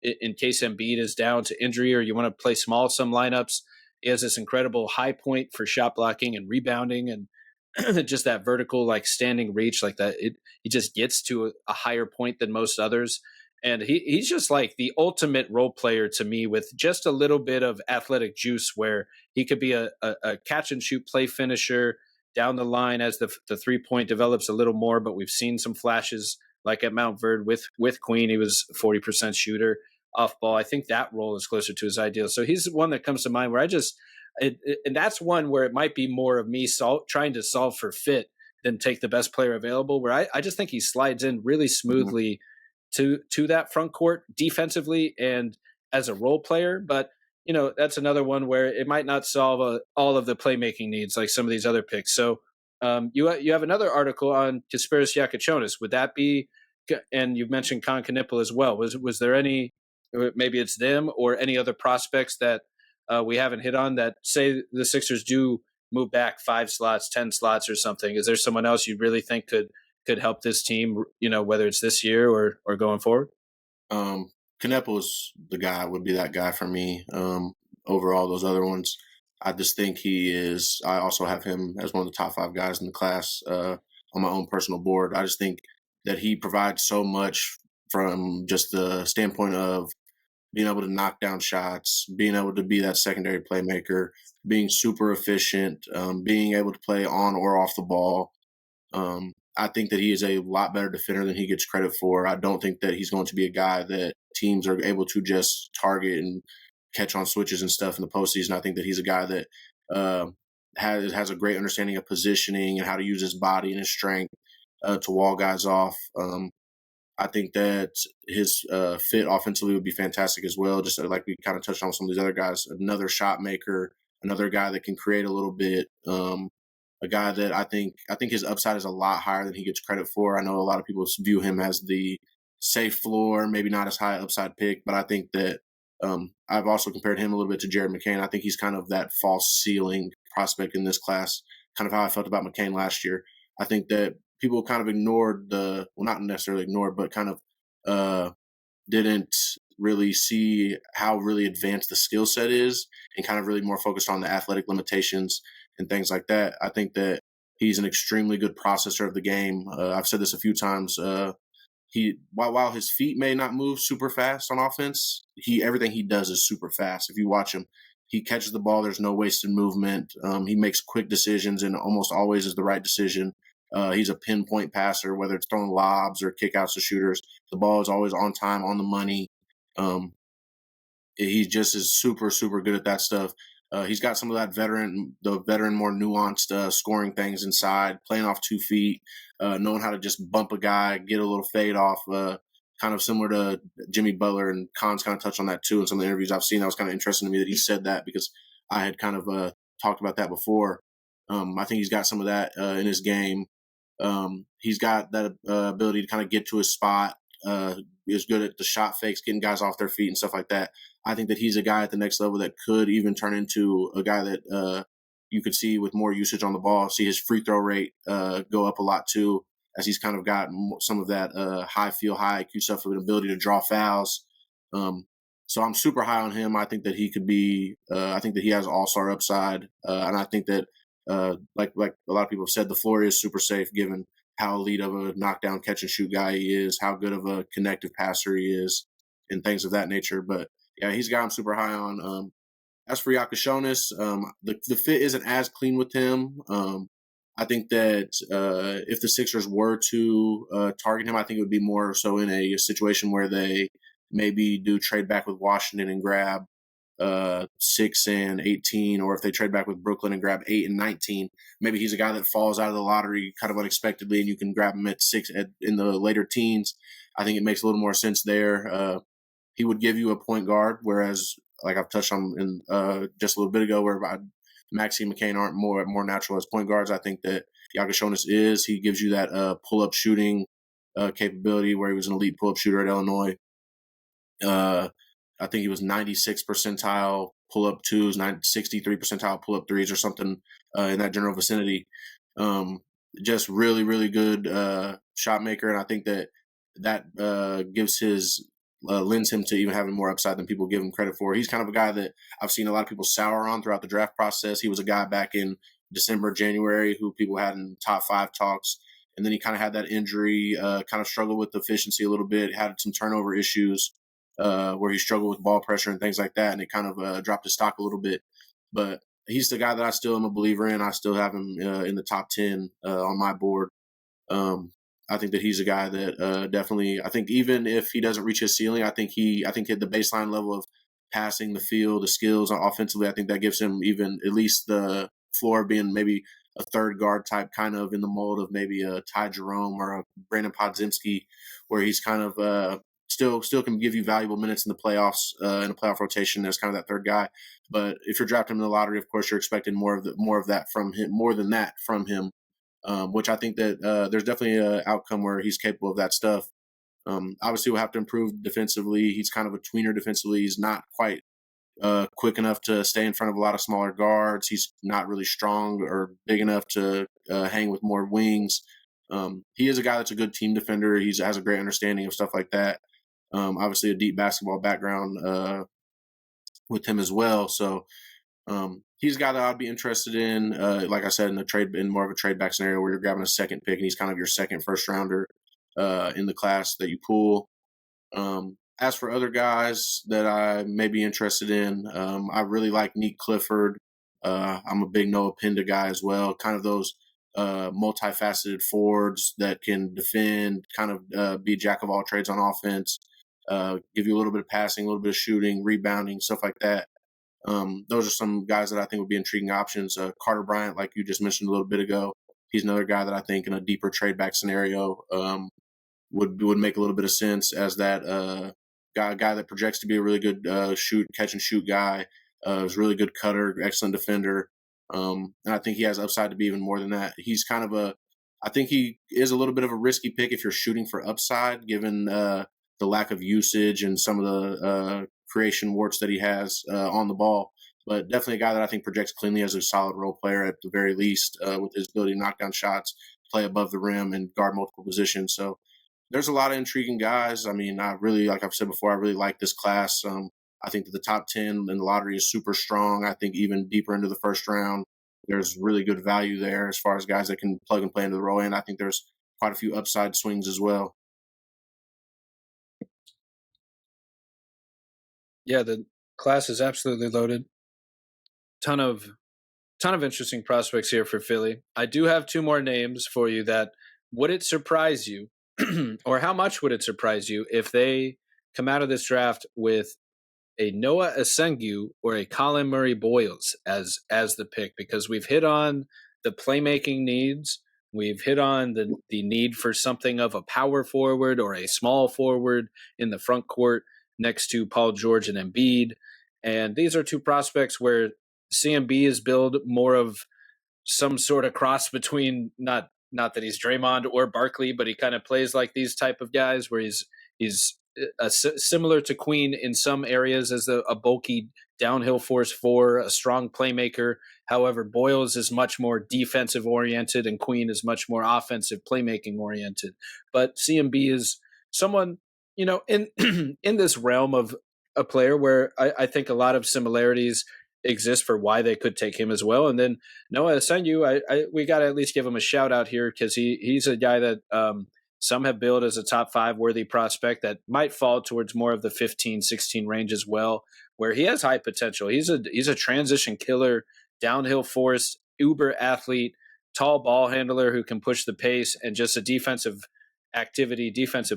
in case Embiid is down to injury, or you want to play small some lineups. He has this incredible high point for shot blocking and rebounding, and just that vertical, like standing reach, like that. He just gets to a higher point than most others. And he's just like the ultimate role player to me, with just a little bit of athletic juice, where he could be a catch and shoot play finisher down the line as the 3-point develops a little more. But we've seen some flashes, like at Mount Verde with Queen. He was 40% shooter off ball. I think that role is closer to his ideal. So he's one that comes to mind, where and that's one where it might be more of me trying to solve for fit than take the best player available, where I just think he slides in really smoothly to that front court defensively and as a role player. But that's another one where it might not solve all of the playmaking needs like some of these other picks. So you have another article on Kasparas Jakacuionis. Would that be, and you've mentioned Knueppel as well. Was there any, maybe it's them or any other prospects that we haven't hit on, that say the Sixers do move back 5 slots, 10 slots or something? Is there someone else you really think could help this team, whether it's this year or going forward? Knueppel is the guy, would be that guy for me. Over all those other ones, I just think I also have him as one of the top 5 guys in the class on my own personal board. I just think that he provides so much from just the standpoint of being able to knock down shots, being able to be that secondary playmaker, being super efficient, being able to play on or off the ball. I think that he is a lot better defender than he gets credit for. I don't think that he's going to be a guy that teams are able to just target and catch on switches and stuff in the postseason. I think that he's a guy that has a great understanding of positioning and how to use his body and his strength to wall guys off. I think that his fit offensively would be fantastic as well. Just like we kind of touched on with some of these other guys, another shot maker, another guy that can create a little bit. A guy that I think his upside is a lot higher than he gets credit for. I know a lot of people view him as the safe floor, maybe not as high upside pick, but I think that I've also compared him a little bit to Jared McCain. I think he's kind of that false ceiling prospect in this class, kind of how I felt about McCain last year. I think that people kind of ignored not necessarily ignored, but kind of didn't really see how really advanced the skill set is and kind of really more focused on the athletic limitations and things like that. I think that he's an extremely good processor of the game. I've said this a few times. While his feet may not move super fast on offense, everything he does is super fast. If you watch him, he catches the ball. There's no wasted movement. He makes quick decisions and almost always is the right decision. He's a pinpoint passer, whether it's throwing lobs or kickouts to shooters. The ball is always on time, on the money. Um, he just is super, super good at that stuff. He's got some of that the veteran, more nuanced scoring things inside, playing off 2 feet, knowing how to just bump a guy, get a little fade off, kind of similar to Jimmy Butler. And Khan's kind of touched on that too in some of the interviews I've seen. That was kind of interesting to me that he said that because I had kind of talked about that before. I think he's got some of that in his game. He's got that ability to kind of get to his spot. Is good at the shot fakes, getting guys off their feet and stuff like that. I think that he's a guy at the next level that could even turn into a guy that you could see with more usage on the ball, see his free throw rate go up a lot too, as he's kind of got some of that high IQ stuff with an ability to draw fouls. So I'm super high on him. I think that he could be, I think that he has all-star upside. And I think that, like a lot of people have said, the floor is super safe given how elite of a knockdown catch and shoot guy he is, how good of a connective passer he is, and things of that nature. But yeah, he's a guy I'm super high on. As for Jakacuionis, the fit isn't as clean with him. I think that if the Sixers were to target him, I think it would be more so in a situation where they maybe do trade back with Washington and grab 6 and 18, or if they trade back with Brooklyn and grab 8 and 19, maybe he's a guy that falls out of the lottery kind of unexpectedly, and you can grab him at 6 in the later teens. I think it makes a little more sense there. He would give you a point guard, whereas like I've touched on in just a little bit ago, where Maxey and McCain aren't more natural as point guards. I think that Jakacuionis is. He gives you that pull up shooting capability, where he was an elite pull up shooter at Illinois. I think he was 96 percentile pull up twos, 63 percentile pull up threes, or something in that general vicinity. Just really, really good shot maker, and I think that gives lends him to even having more upside than people give him credit for. He's kind of a guy that I've seen a lot of people sour on throughout the draft process. He was a guy back in December, January, who people had in top 5 talks. And then he kind of had that injury, kind of struggled with efficiency a little bit, had some turnover issues where he struggled with ball pressure and things like that. And it kind of dropped his stock a little bit. But he's the guy that I still am a believer in. I still have him in the top 10 on my board. I think that he's a guy that definitely, I think even if he doesn't reach his ceiling, I think at the baseline level of passing the field, the skills offensively, I think that gives him even at least the floor being maybe a third guard type, kind of in the mold of maybe a Ty Jerome or a Brandon Podziemski, where he's kind of still can give you valuable minutes in the playoffs, in a playoff rotation as kind of that third guy. But if you're drafting him in the lottery, of course, you're expecting more of that from him, more than that from him. Which I think that there's definitely an outcome where he's capable of that stuff. Obviously, we'll have to improve defensively. He's kind of a tweener defensively. He's not quite quick enough to stay in front of a lot of smaller guards. He's not really strong or big enough to hang with more wings. He is a guy that's a good team defender. He has a great understanding of stuff like that. Obviously, a deep basketball background with him as well. So he's a guy that I'd be interested in, like I said, in more of a trade back scenario where you're grabbing a second pick and he's kind of your second first rounder in the class that you pull. As for other guys that I may be interested in, I really like Nick Clifford. I'm a big Noah Pinda guy as well. Kind of those multifaceted forwards that can defend, kind of be a jack of all trades on offense, give you a little bit of passing, a little bit of shooting, rebounding, stuff like that. Those are some guys that I think would be intriguing options. Carter Bryant, like you just mentioned a little bit ago, he's another guy that I think in a deeper trade back scenario would make a little bit of sense as that guy that projects to be a really good catch and shoot guy. Is a really good cutter, excellent defender. And I think he has upside to be even more than that. He's kind of I think he is a little bit of a risky pick if you're shooting for upside, given the lack of usage and some of the creation warts that he has on the ball. But definitely a guy that I think projects cleanly as a solid role player at the very least, with his ability to knock down shots, play above the rim, and guard multiple positions. So there's a lot of intriguing guys. I mean, I really, like I've said before, I really like this class. I think that the top 10 in the lottery is super strong. I think even deeper into the first round, there's really good value there as far as guys that can plug and play into the role. And I think there's quite a few upside swings as well. Yeah, the class is absolutely loaded. Ton of interesting prospects here for Philly. I do have two more names for you that would it surprise you, or how much would it surprise you if they come out of this draft with a Noah Essengue or a Collin Murray-Boyles as the pick? Because we've hit on the playmaking needs. We've hit on the need for something of a power forward or a small forward in the front court next to Paul George and Embiid. And these are two prospects where CMB is billed more of some sort of cross between not that he's Draymond or Barkley, but he kind of plays like these type of guys where he's similar to Queen in some areas as a bulky downhill force four, a strong playmaker. However, Boyles is much more defensive oriented and Queen is much more offensive playmaking oriented. But CMB is someone, in in this realm of a player where I think a lot of similarities exist for why they could take him as well. And then Noah Essengue, we got to at least give him a shout out here because he's a guy that some have billed as a top 5 worthy prospect that might fall towards more of the 15, 16 range as well, where he has high potential. He's a transition killer, downhill force, uber athlete, tall ball handler who can push the pace, and just a defensive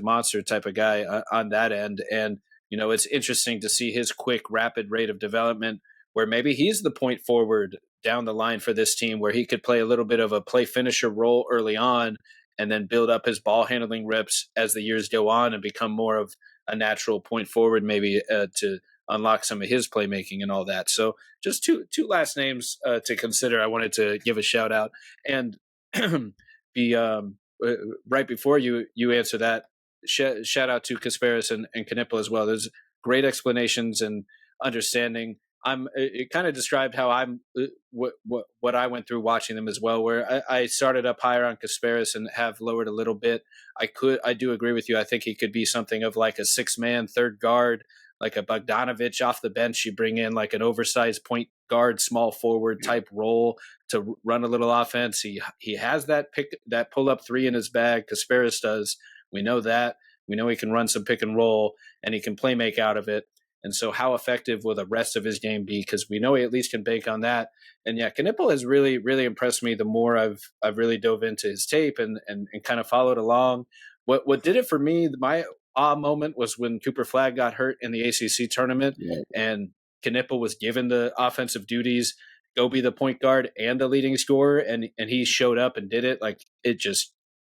monster type of guy on that end. And, it's interesting to see his quick, rapid rate of development where maybe he's the point forward down the line for this team where he could play a little bit of a play finisher role early on and then build up his ball handling reps as the years go on and become more of a natural point forward, maybe to unlock some of his playmaking and all that. So just two last names to consider. I wanted to give a shout out and be right before you answer that. Shout out to Kasparas and Knueppel as well. There's great explanations and understanding. It kind of described how I'm what I went through watching them as well, where I started up higher on Kasparas and have lowered a little bit. I do agree with you. I think he could be something of like a 6-man third guard, like a Bogdanovich off the bench. You bring in like an oversized point guard, small forward type role to run a little offense. He has that pull up three in his bag. Kasparas does. We know that. We know he can run some pick and roll and he can play make out of it. And so how effective will the rest of his game be? Because we know he at least can bank on that. And yeah, Knueppel has really, really impressed me the more I've really dove into his tape and kind of followed along. What did it for me, my moment was when Cooper Flagg got hurt in the ACC tournament and Knueppel was given the offensive duties, go be the point guard and the leading scorer. And he showed up and did it. Like it just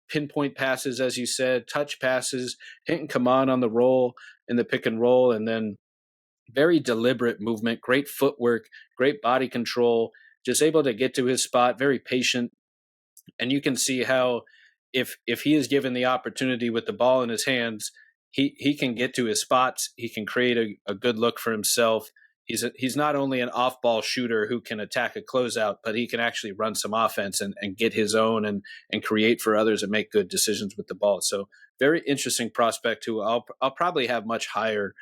pinpoint passes, as you said, touch passes, hit and come on the roll in the pick and roll. And then very deliberate movement, great footwork, great body control, just able to get to his spot, very patient. And you can see how if he is given the opportunity with the ball in his hands, he can get to his spots. He can create a good look for himself. He's not only an off-ball shooter who can attack a closeout, but he can actually run some offense and get his own and create for others and make good decisions with the ball. So very interesting prospect who I'll probably have much higher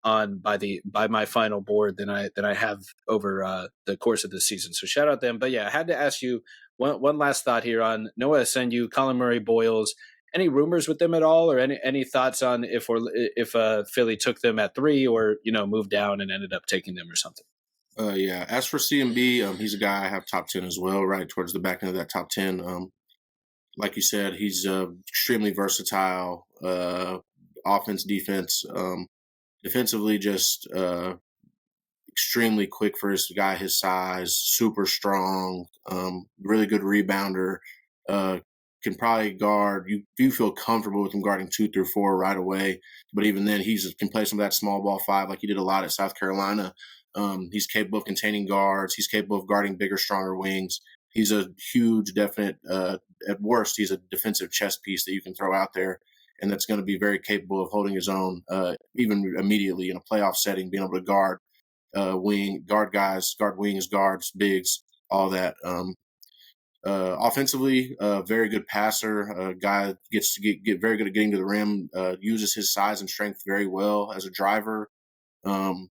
on by my final board than I have over the course of the season. So shout out them. But yeah, I had to ask you one last thought here on Noah Essengue, Collin Murray-Boyles. Any rumors with them at all, or any thoughts on if Philly took them at 3 or moved down and ended up taking them or something? Yeah. As for CMB, he's a guy I have top 10 as well, right towards the back end of that top 10. Like you said, he's extremely versatile, offense, defense. Defensively, just extremely quick for his guy his size, super strong, really good rebounder. Can probably guard. You feel comfortable with him guarding 2 through 4 right away. But even then, he can play some of that small ball 5 like he did a lot at South Carolina. He's capable of containing guards. He's capable of guarding bigger, stronger wings. He's a huge, definite. At worst, he's a defensive chess piece that you can throw out there. and that's going to be very capable of holding his own, even immediately in a playoff setting, being able to guard guard guys, guard wings, guards, bigs, all that. Offensively, very good passer. A guy gets to get very good at getting to the rim. Uses his size and strength very well as a driver. Um,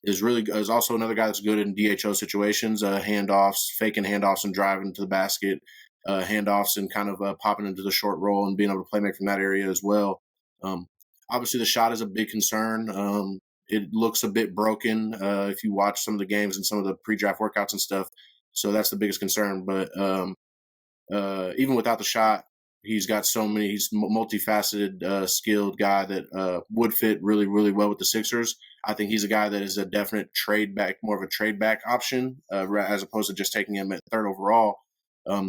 is also another guy that's good in DHO situations, handoffs, faking handoffs and driving to the basket, handoffs and kind of popping into the short roll and being able to play make from that area as well. Um, Obviously, the shot is a big concern. It looks a bit broken if you watch some of the games and some of the pre-draft workouts and stuff. So that's the biggest concern. But even without the shot, he's got so many. He's multifaceted, skilled guy that would fit really, really well with the Sixers. I think he's a guy that is a definite trade back, more of a trade back option, as opposed to just taking him at third overall.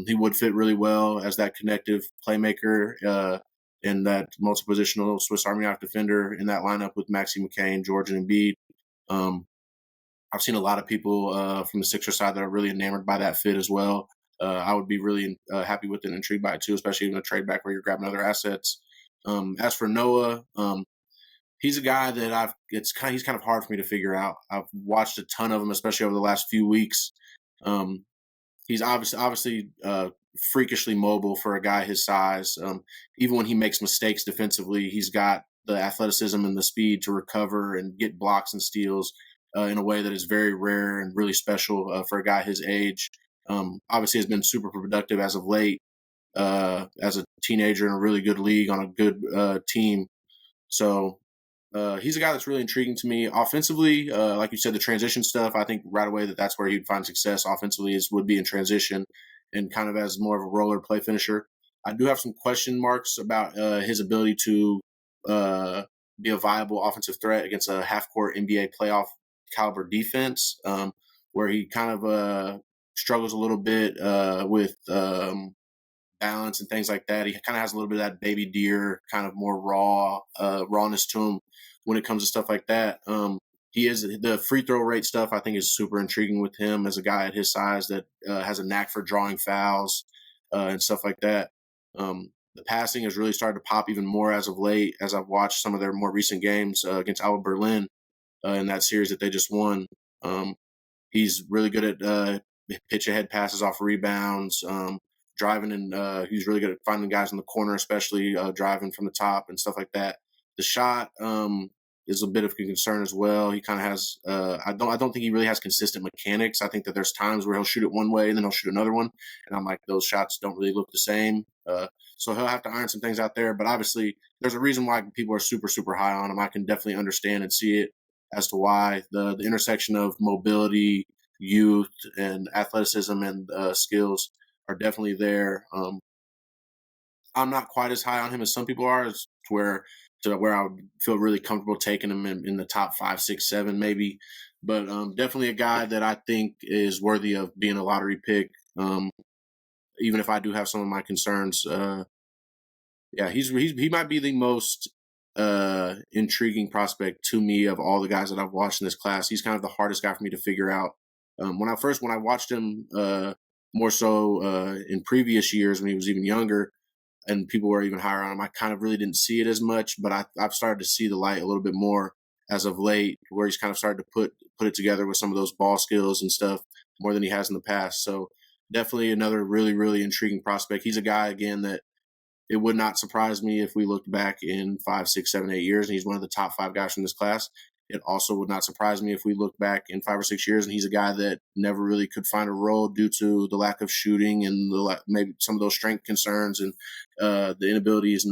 He would fit really well as that connective playmaker and that multi-positional Swiss Army knife defender in that lineup with Maxi McCain, George, and Embiid. Um, I've seen a lot of people from the Sixers side that are really enamored by that fit as well. I would be really happy with it and intrigued by it too, especially in a trade back where you're grabbing other assets. As for Noah, he's a guy that he's kind of hard for me to figure out. I've watched a ton of him, especially over the last few weeks. Um, he's obviously freakishly mobile for a guy his size. Even when he makes mistakes defensively, he's got the athleticism and the speed to recover and get blocks and steals in a way that is very rare and really special for a guy his age. Obviously, has been super productive as of late as a teenager in a really good league on a good team. So he's a guy that's really intriguing to me. Offensively, like you said, the transition stuff, I think right away that's where he'd find success offensively would be in transition and kind of as more of a roller play finisher. I do have some question marks about his ability to be a viable offensive threat against a half-court NBA playoff caliber defense, where he kind of struggles a little bit with balance and things like that. He kind of has a little bit of that baby deer kind of more rawness to him when it comes to stuff like that. He is the free throw rate stuff. I think is super intriguing with him as a guy at his size that has a knack for drawing fouls and stuff like that. The passing has really started to pop even more as of late as I've watched some of their more recent games against Alba Berlin in that series that they just won. He's really good at pitch ahead passes off rebounds, driving, and he's really good at finding guys in the corner, especially driving from the top and stuff like that. The shot is a bit of a concern as well. He kind of has I don't think he really has consistent mechanics. I think that there's times where he'll shoot it one way and then he'll shoot another one, and I'm like, those shots don't really look the same. So he'll have to iron some things out there. But obviously, there's a reason why people are super, super high on him. I can definitely understand and see it as to why the intersection of mobility, youth, and athleticism and skills are definitely there. I'm not quite as high on him as some people are, as to where I would feel really comfortable taking him in the top 5, 6, 7, maybe. But definitely a guy that I think is worthy of being a lottery pick. Even if I do have some of my concerns, yeah, he might be the most intriguing prospect to me of all the guys that I've watched in this class. He's kind of the hardest guy for me to figure out. When I watched him more so in previous years when he was even younger and people were even higher on him, I kind of really didn't see it as much. But I've started to see the light a little bit more as of late, where he's kind of started to put it together with some of those ball skills and stuff more than he has in the past. So definitely another really, really intriguing prospect. He's a guy again that it would not surprise me if we looked back in 5, 6, 7, 8 years and he's one of the top 5 guys from this class. It also would not surprise me if we look back in 5 or 6 years and he's a guy that never really could find a role due to the lack of shooting and maybe some of those strength concerns and the inabilities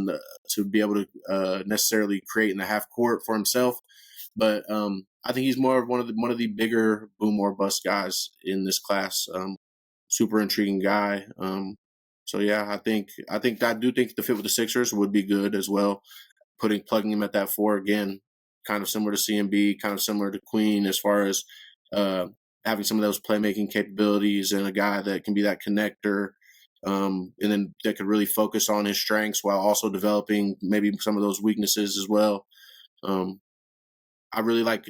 to be able to necessarily create in the half court for himself. But I think he's more of one of the bigger boom or bust guys in this class. Super intriguing guy. So yeah, I do think the fit with the Sixers would be good as well. Plugging him at that 4 again, kind of similar to CMB, kind of similar to Queen as far as having some of those playmaking capabilities and a guy that can be that connector, and then that could really focus on his strengths while also developing maybe some of those weaknesses as well. I really like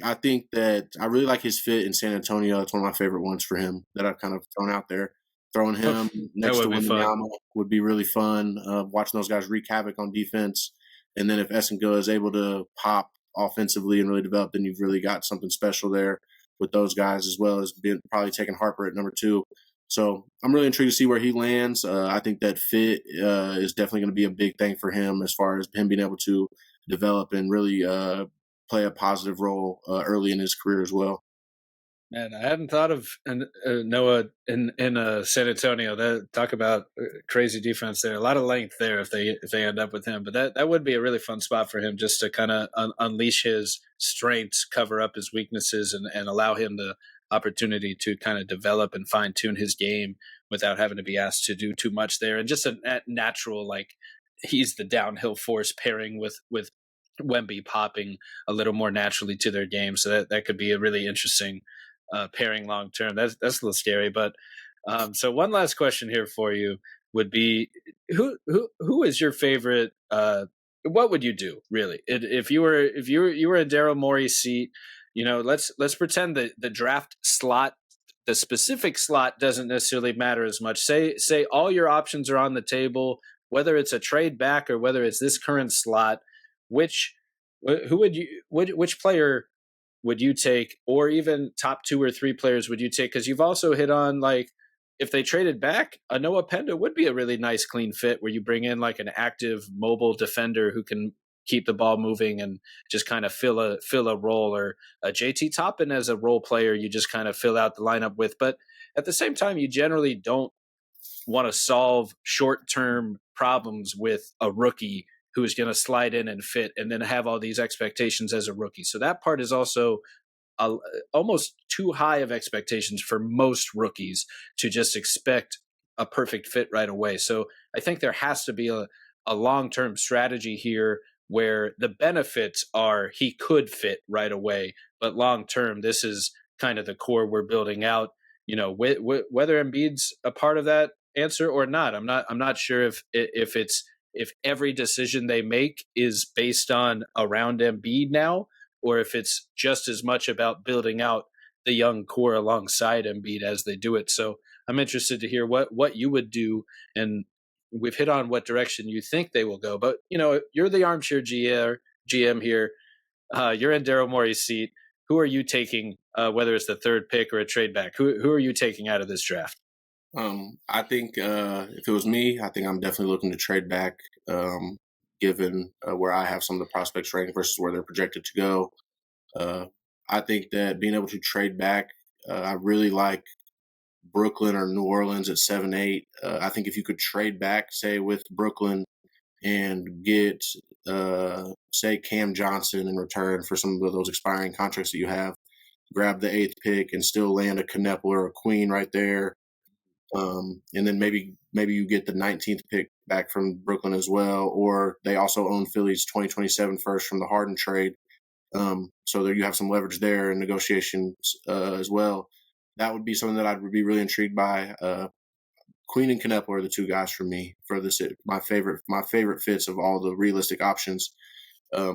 his fit in San Antonio. It's one of my favorite ones for him that I've kind of thrown out there. Throwing him next to Wembanyama would be really fun. Watching those guys wreak havoc on defense And then if Essengue is able to pop offensively and really develop, then you've really got something special there with those guys, as well as probably taking Harper at number 2. So I'm really intrigued to see where he lands. I think that fit is definitely going to be a big thing for him as far as him being able to develop and really play a positive role early in his career as well. Man, I hadn't thought of Noah in San Antonio. That talk about crazy defense there. A lot of length there if they end up with him. But that would be a really fun spot for him, just to kind of unleash his strengths, cover up his weaknesses, and allow him the opportunity to kind of develop and fine tune his game without having to be asked to do too much there. And just a natural, like, he's the downhill force pairing with Wemby popping a little more naturally to their game. So that could be a really interesting pairing long term. That's a little scary. But so one last question here for you would be, who is your favorite? What would you do really if you were in Daryl Morey's seat? Let's pretend that the draft slot, the specific slot, doesn't necessarily matter as much. Say all your options are on the table, whether it's a trade back or whether it's this current slot. Which player would you take, or even top 2 or 3 players would you take? Because you've also hit on, like, if they traded back, a Noah Penda would be a really nice clean fit where you bring in like an active mobile defender who can keep the ball moving and just kind of fill a role, or a JT Toppin as a role player you just kind of fill out the lineup with. But at the same time, you generally don't want to solve short-term problems with a rookie who is going to slide in and fit and then have all these expectations as a rookie. So that part is also almost too high of expectations for most rookies to just expect a perfect fit right away. So I think there has to be a long-term strategy here where the benefits are he could fit right away, but long-term, this is kind of the core we're building out. Whether Embiid's a part of that answer or not, I'm not sure if every decision they make is based on around Embiid now, or if it's just as much about building out the young core alongside Embiid as they do it. So I'm interested to hear what you would do, and we've hit on what direction you think they will go. But you're the armchair GM here. You're in Daryl Morey's seat. Who are you taking? Whether it's the third pick or a trade back, who are you taking out of this draft? I think if it was me, I think I'm definitely looking to trade back, given where I have some of the prospects ranked versus where they're projected to go. I think that being able to trade back, I really like Brooklyn or New Orleans at 7-8. I think if you could trade back, say, with Brooklyn and get, say, Cam Johnson in return for some of those expiring contracts that you have, grab the 8th pick and still land a Knueppel or a Queen right there. And then maybe you get the 19th pick back from Brooklyn as well, or they also own Philly's 2027 first from the Harden trade. So there you have some leverage there in negotiations as well. That would be something that I'd be really intrigued by. Queen and Knueppel are the 2 guys for me for this. My favorite fits of all the realistic options.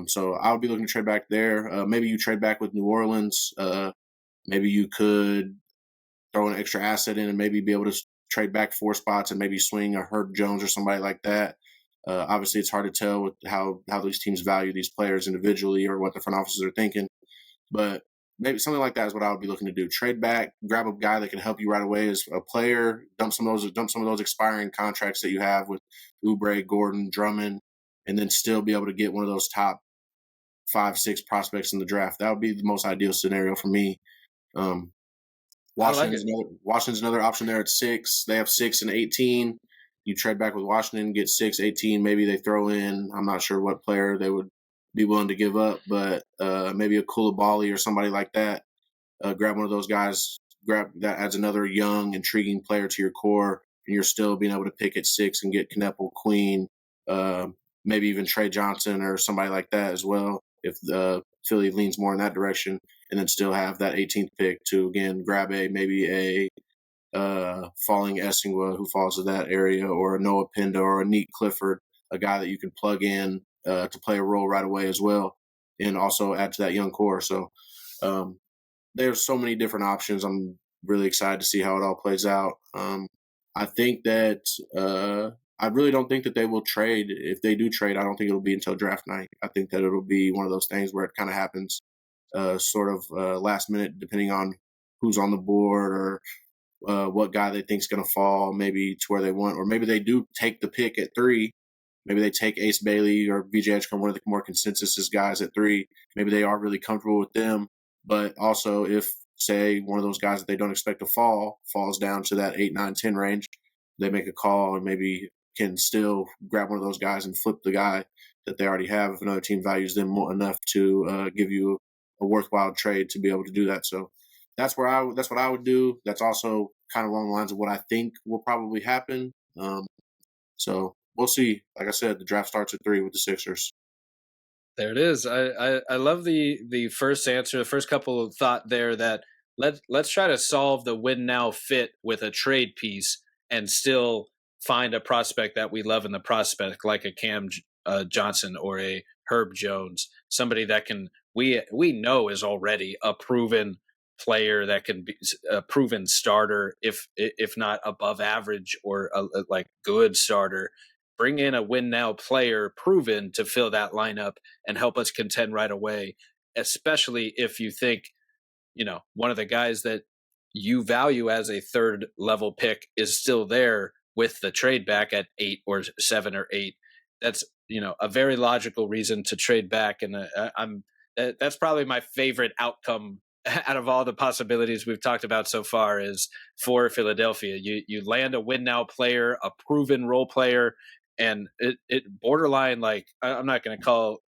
So I would be looking to trade back there. Maybe you trade back with New Orleans. Maybe you could throw an extra asset in and maybe be able to trade back 4 spots and maybe swing a Herb Jones or somebody like that. Obviously, it's hard to tell with how these teams value these players individually or what the front offices are thinking. But maybe something like that is what I would be looking to do. Trade back, grab a guy that can help you right away as a player, dump some of those expiring contracts that you have with Oubre, Gordon, Drummond, and then still be able to get one of those top 5-6 prospects in the draft. That would be the most ideal scenario for me. Washington's another option there at 6. They have 6 and 18. You trade back with Washington, get 6, 18. Maybe they throw in, I'm not sure what player they would be willing to give up, but maybe a Koulibaly or somebody like that. Grab one of those guys. That adds another young, intriguing player to your core, and you're still being able to pick at 6 and get Knueppel, Queen, maybe even Tre Johnson or somebody like that as well, if Philly leans more in that direction, and then still have that 18th pick to, again, grab maybe a falling Essengue who falls to that area, or a Noah Penda or a Neat Clifford, a guy that you can plug in to play a role right away as well, and also add to that young core. So there's so many different options. I'm really excited to see how it all plays out. I think that I really don't think that they will trade. If they do trade, I don't think it'll be until draft night. I think that it'll be one of those things where it kind of happens last minute, depending on who's on the board or what guy they think is going to fall, maybe to where they want, or maybe they do take the pick at 3. Maybe they take Ace Bailey or VJ Edgecombe, one of the more consensus guys at 3. Maybe they are really comfortable with them. But also, if, say, one of those guys that they don't expect to fall falls down to that 8, 9, 10 range, they make a call and maybe can still grab one of those guys and flip the guy that they already have if another team values them more enough to give you a worthwhile trade to be able to do that. So that's what I would do. That's also kind of along the lines of what I think will probably happen. So we'll see. Like I said, the draft starts at 3 with the Sixers. There it is. I love the first answer, the first couple of thought there that let's try to solve the win now fit with a trade piece and still find a prospect that we love in the prospect, like a Cam Johnson or a Herb Jones, somebody that we know is already a proven player that can be a proven starter, if not above average or a like good starter. Bring in a win now player proven to fill that lineup and help us contend right away, especially if you think, one of the guys that you value as a third level pick is still there with the trade back at 8 or 7 or 8. That's, a very logical reason to trade back. And that's probably my favorite outcome out of all the possibilities we've talked about so far is for Philadelphia. You land a win now player, a proven role player, and it borderline, like, I'm not going to call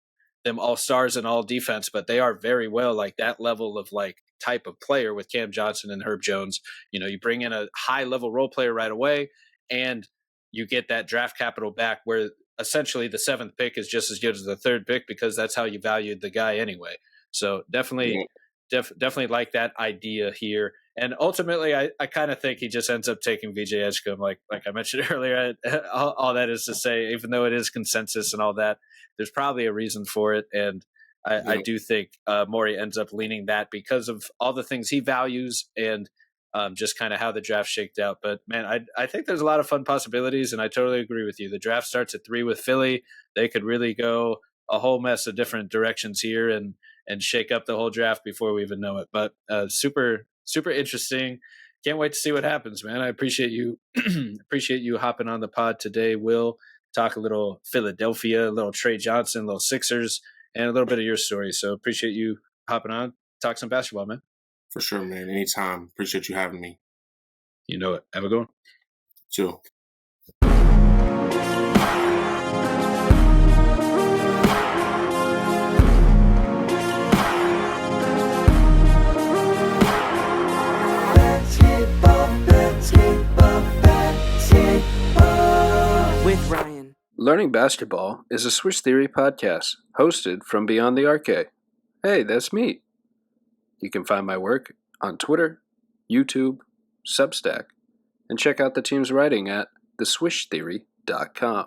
them all stars and all defense, but they are very well like that level of like type of player with Cam Johnson and Herb Jones. You bring in a high level role player right away, and you get that draft capital back where essentially the 7th pick is just as good as the 3rd pick because that's how you valued the guy anyway. So definitely like that idea here. And ultimately, I kind of think he just ends up taking VJ Edgecombe, like I mentioned earlier. All that is to say, even though it is consensus and all that, there's probably a reason for it. And I do think Morey ends up leaning that because of all the things he values and just kind of how the draft shaked out. But, man, I think there's a lot of fun possibilities, and I totally agree with you. The draft starts at 3 with Philly. They could really go a whole mess of different directions here and shake up the whole draft before we even know it. But super, super interesting. Can't wait to see what happens, man. I appreciate you hopping on the pod today, Will. Talk a little Philadelphia, a little Tre Johnson, a little Sixers, and a little bit of your story. So appreciate you hopping on. Talk some basketball, man. For sure, man. Anytime. Appreciate you having me. You know it. Have a good one. Chill. With Ryan. Learning Basketball is a Swish Theory podcast hosted from Beyond the Arcade. Hey, that's me. You can find my work on Twitter, YouTube, Substack, and check out the team's writing at theswishtheory.com.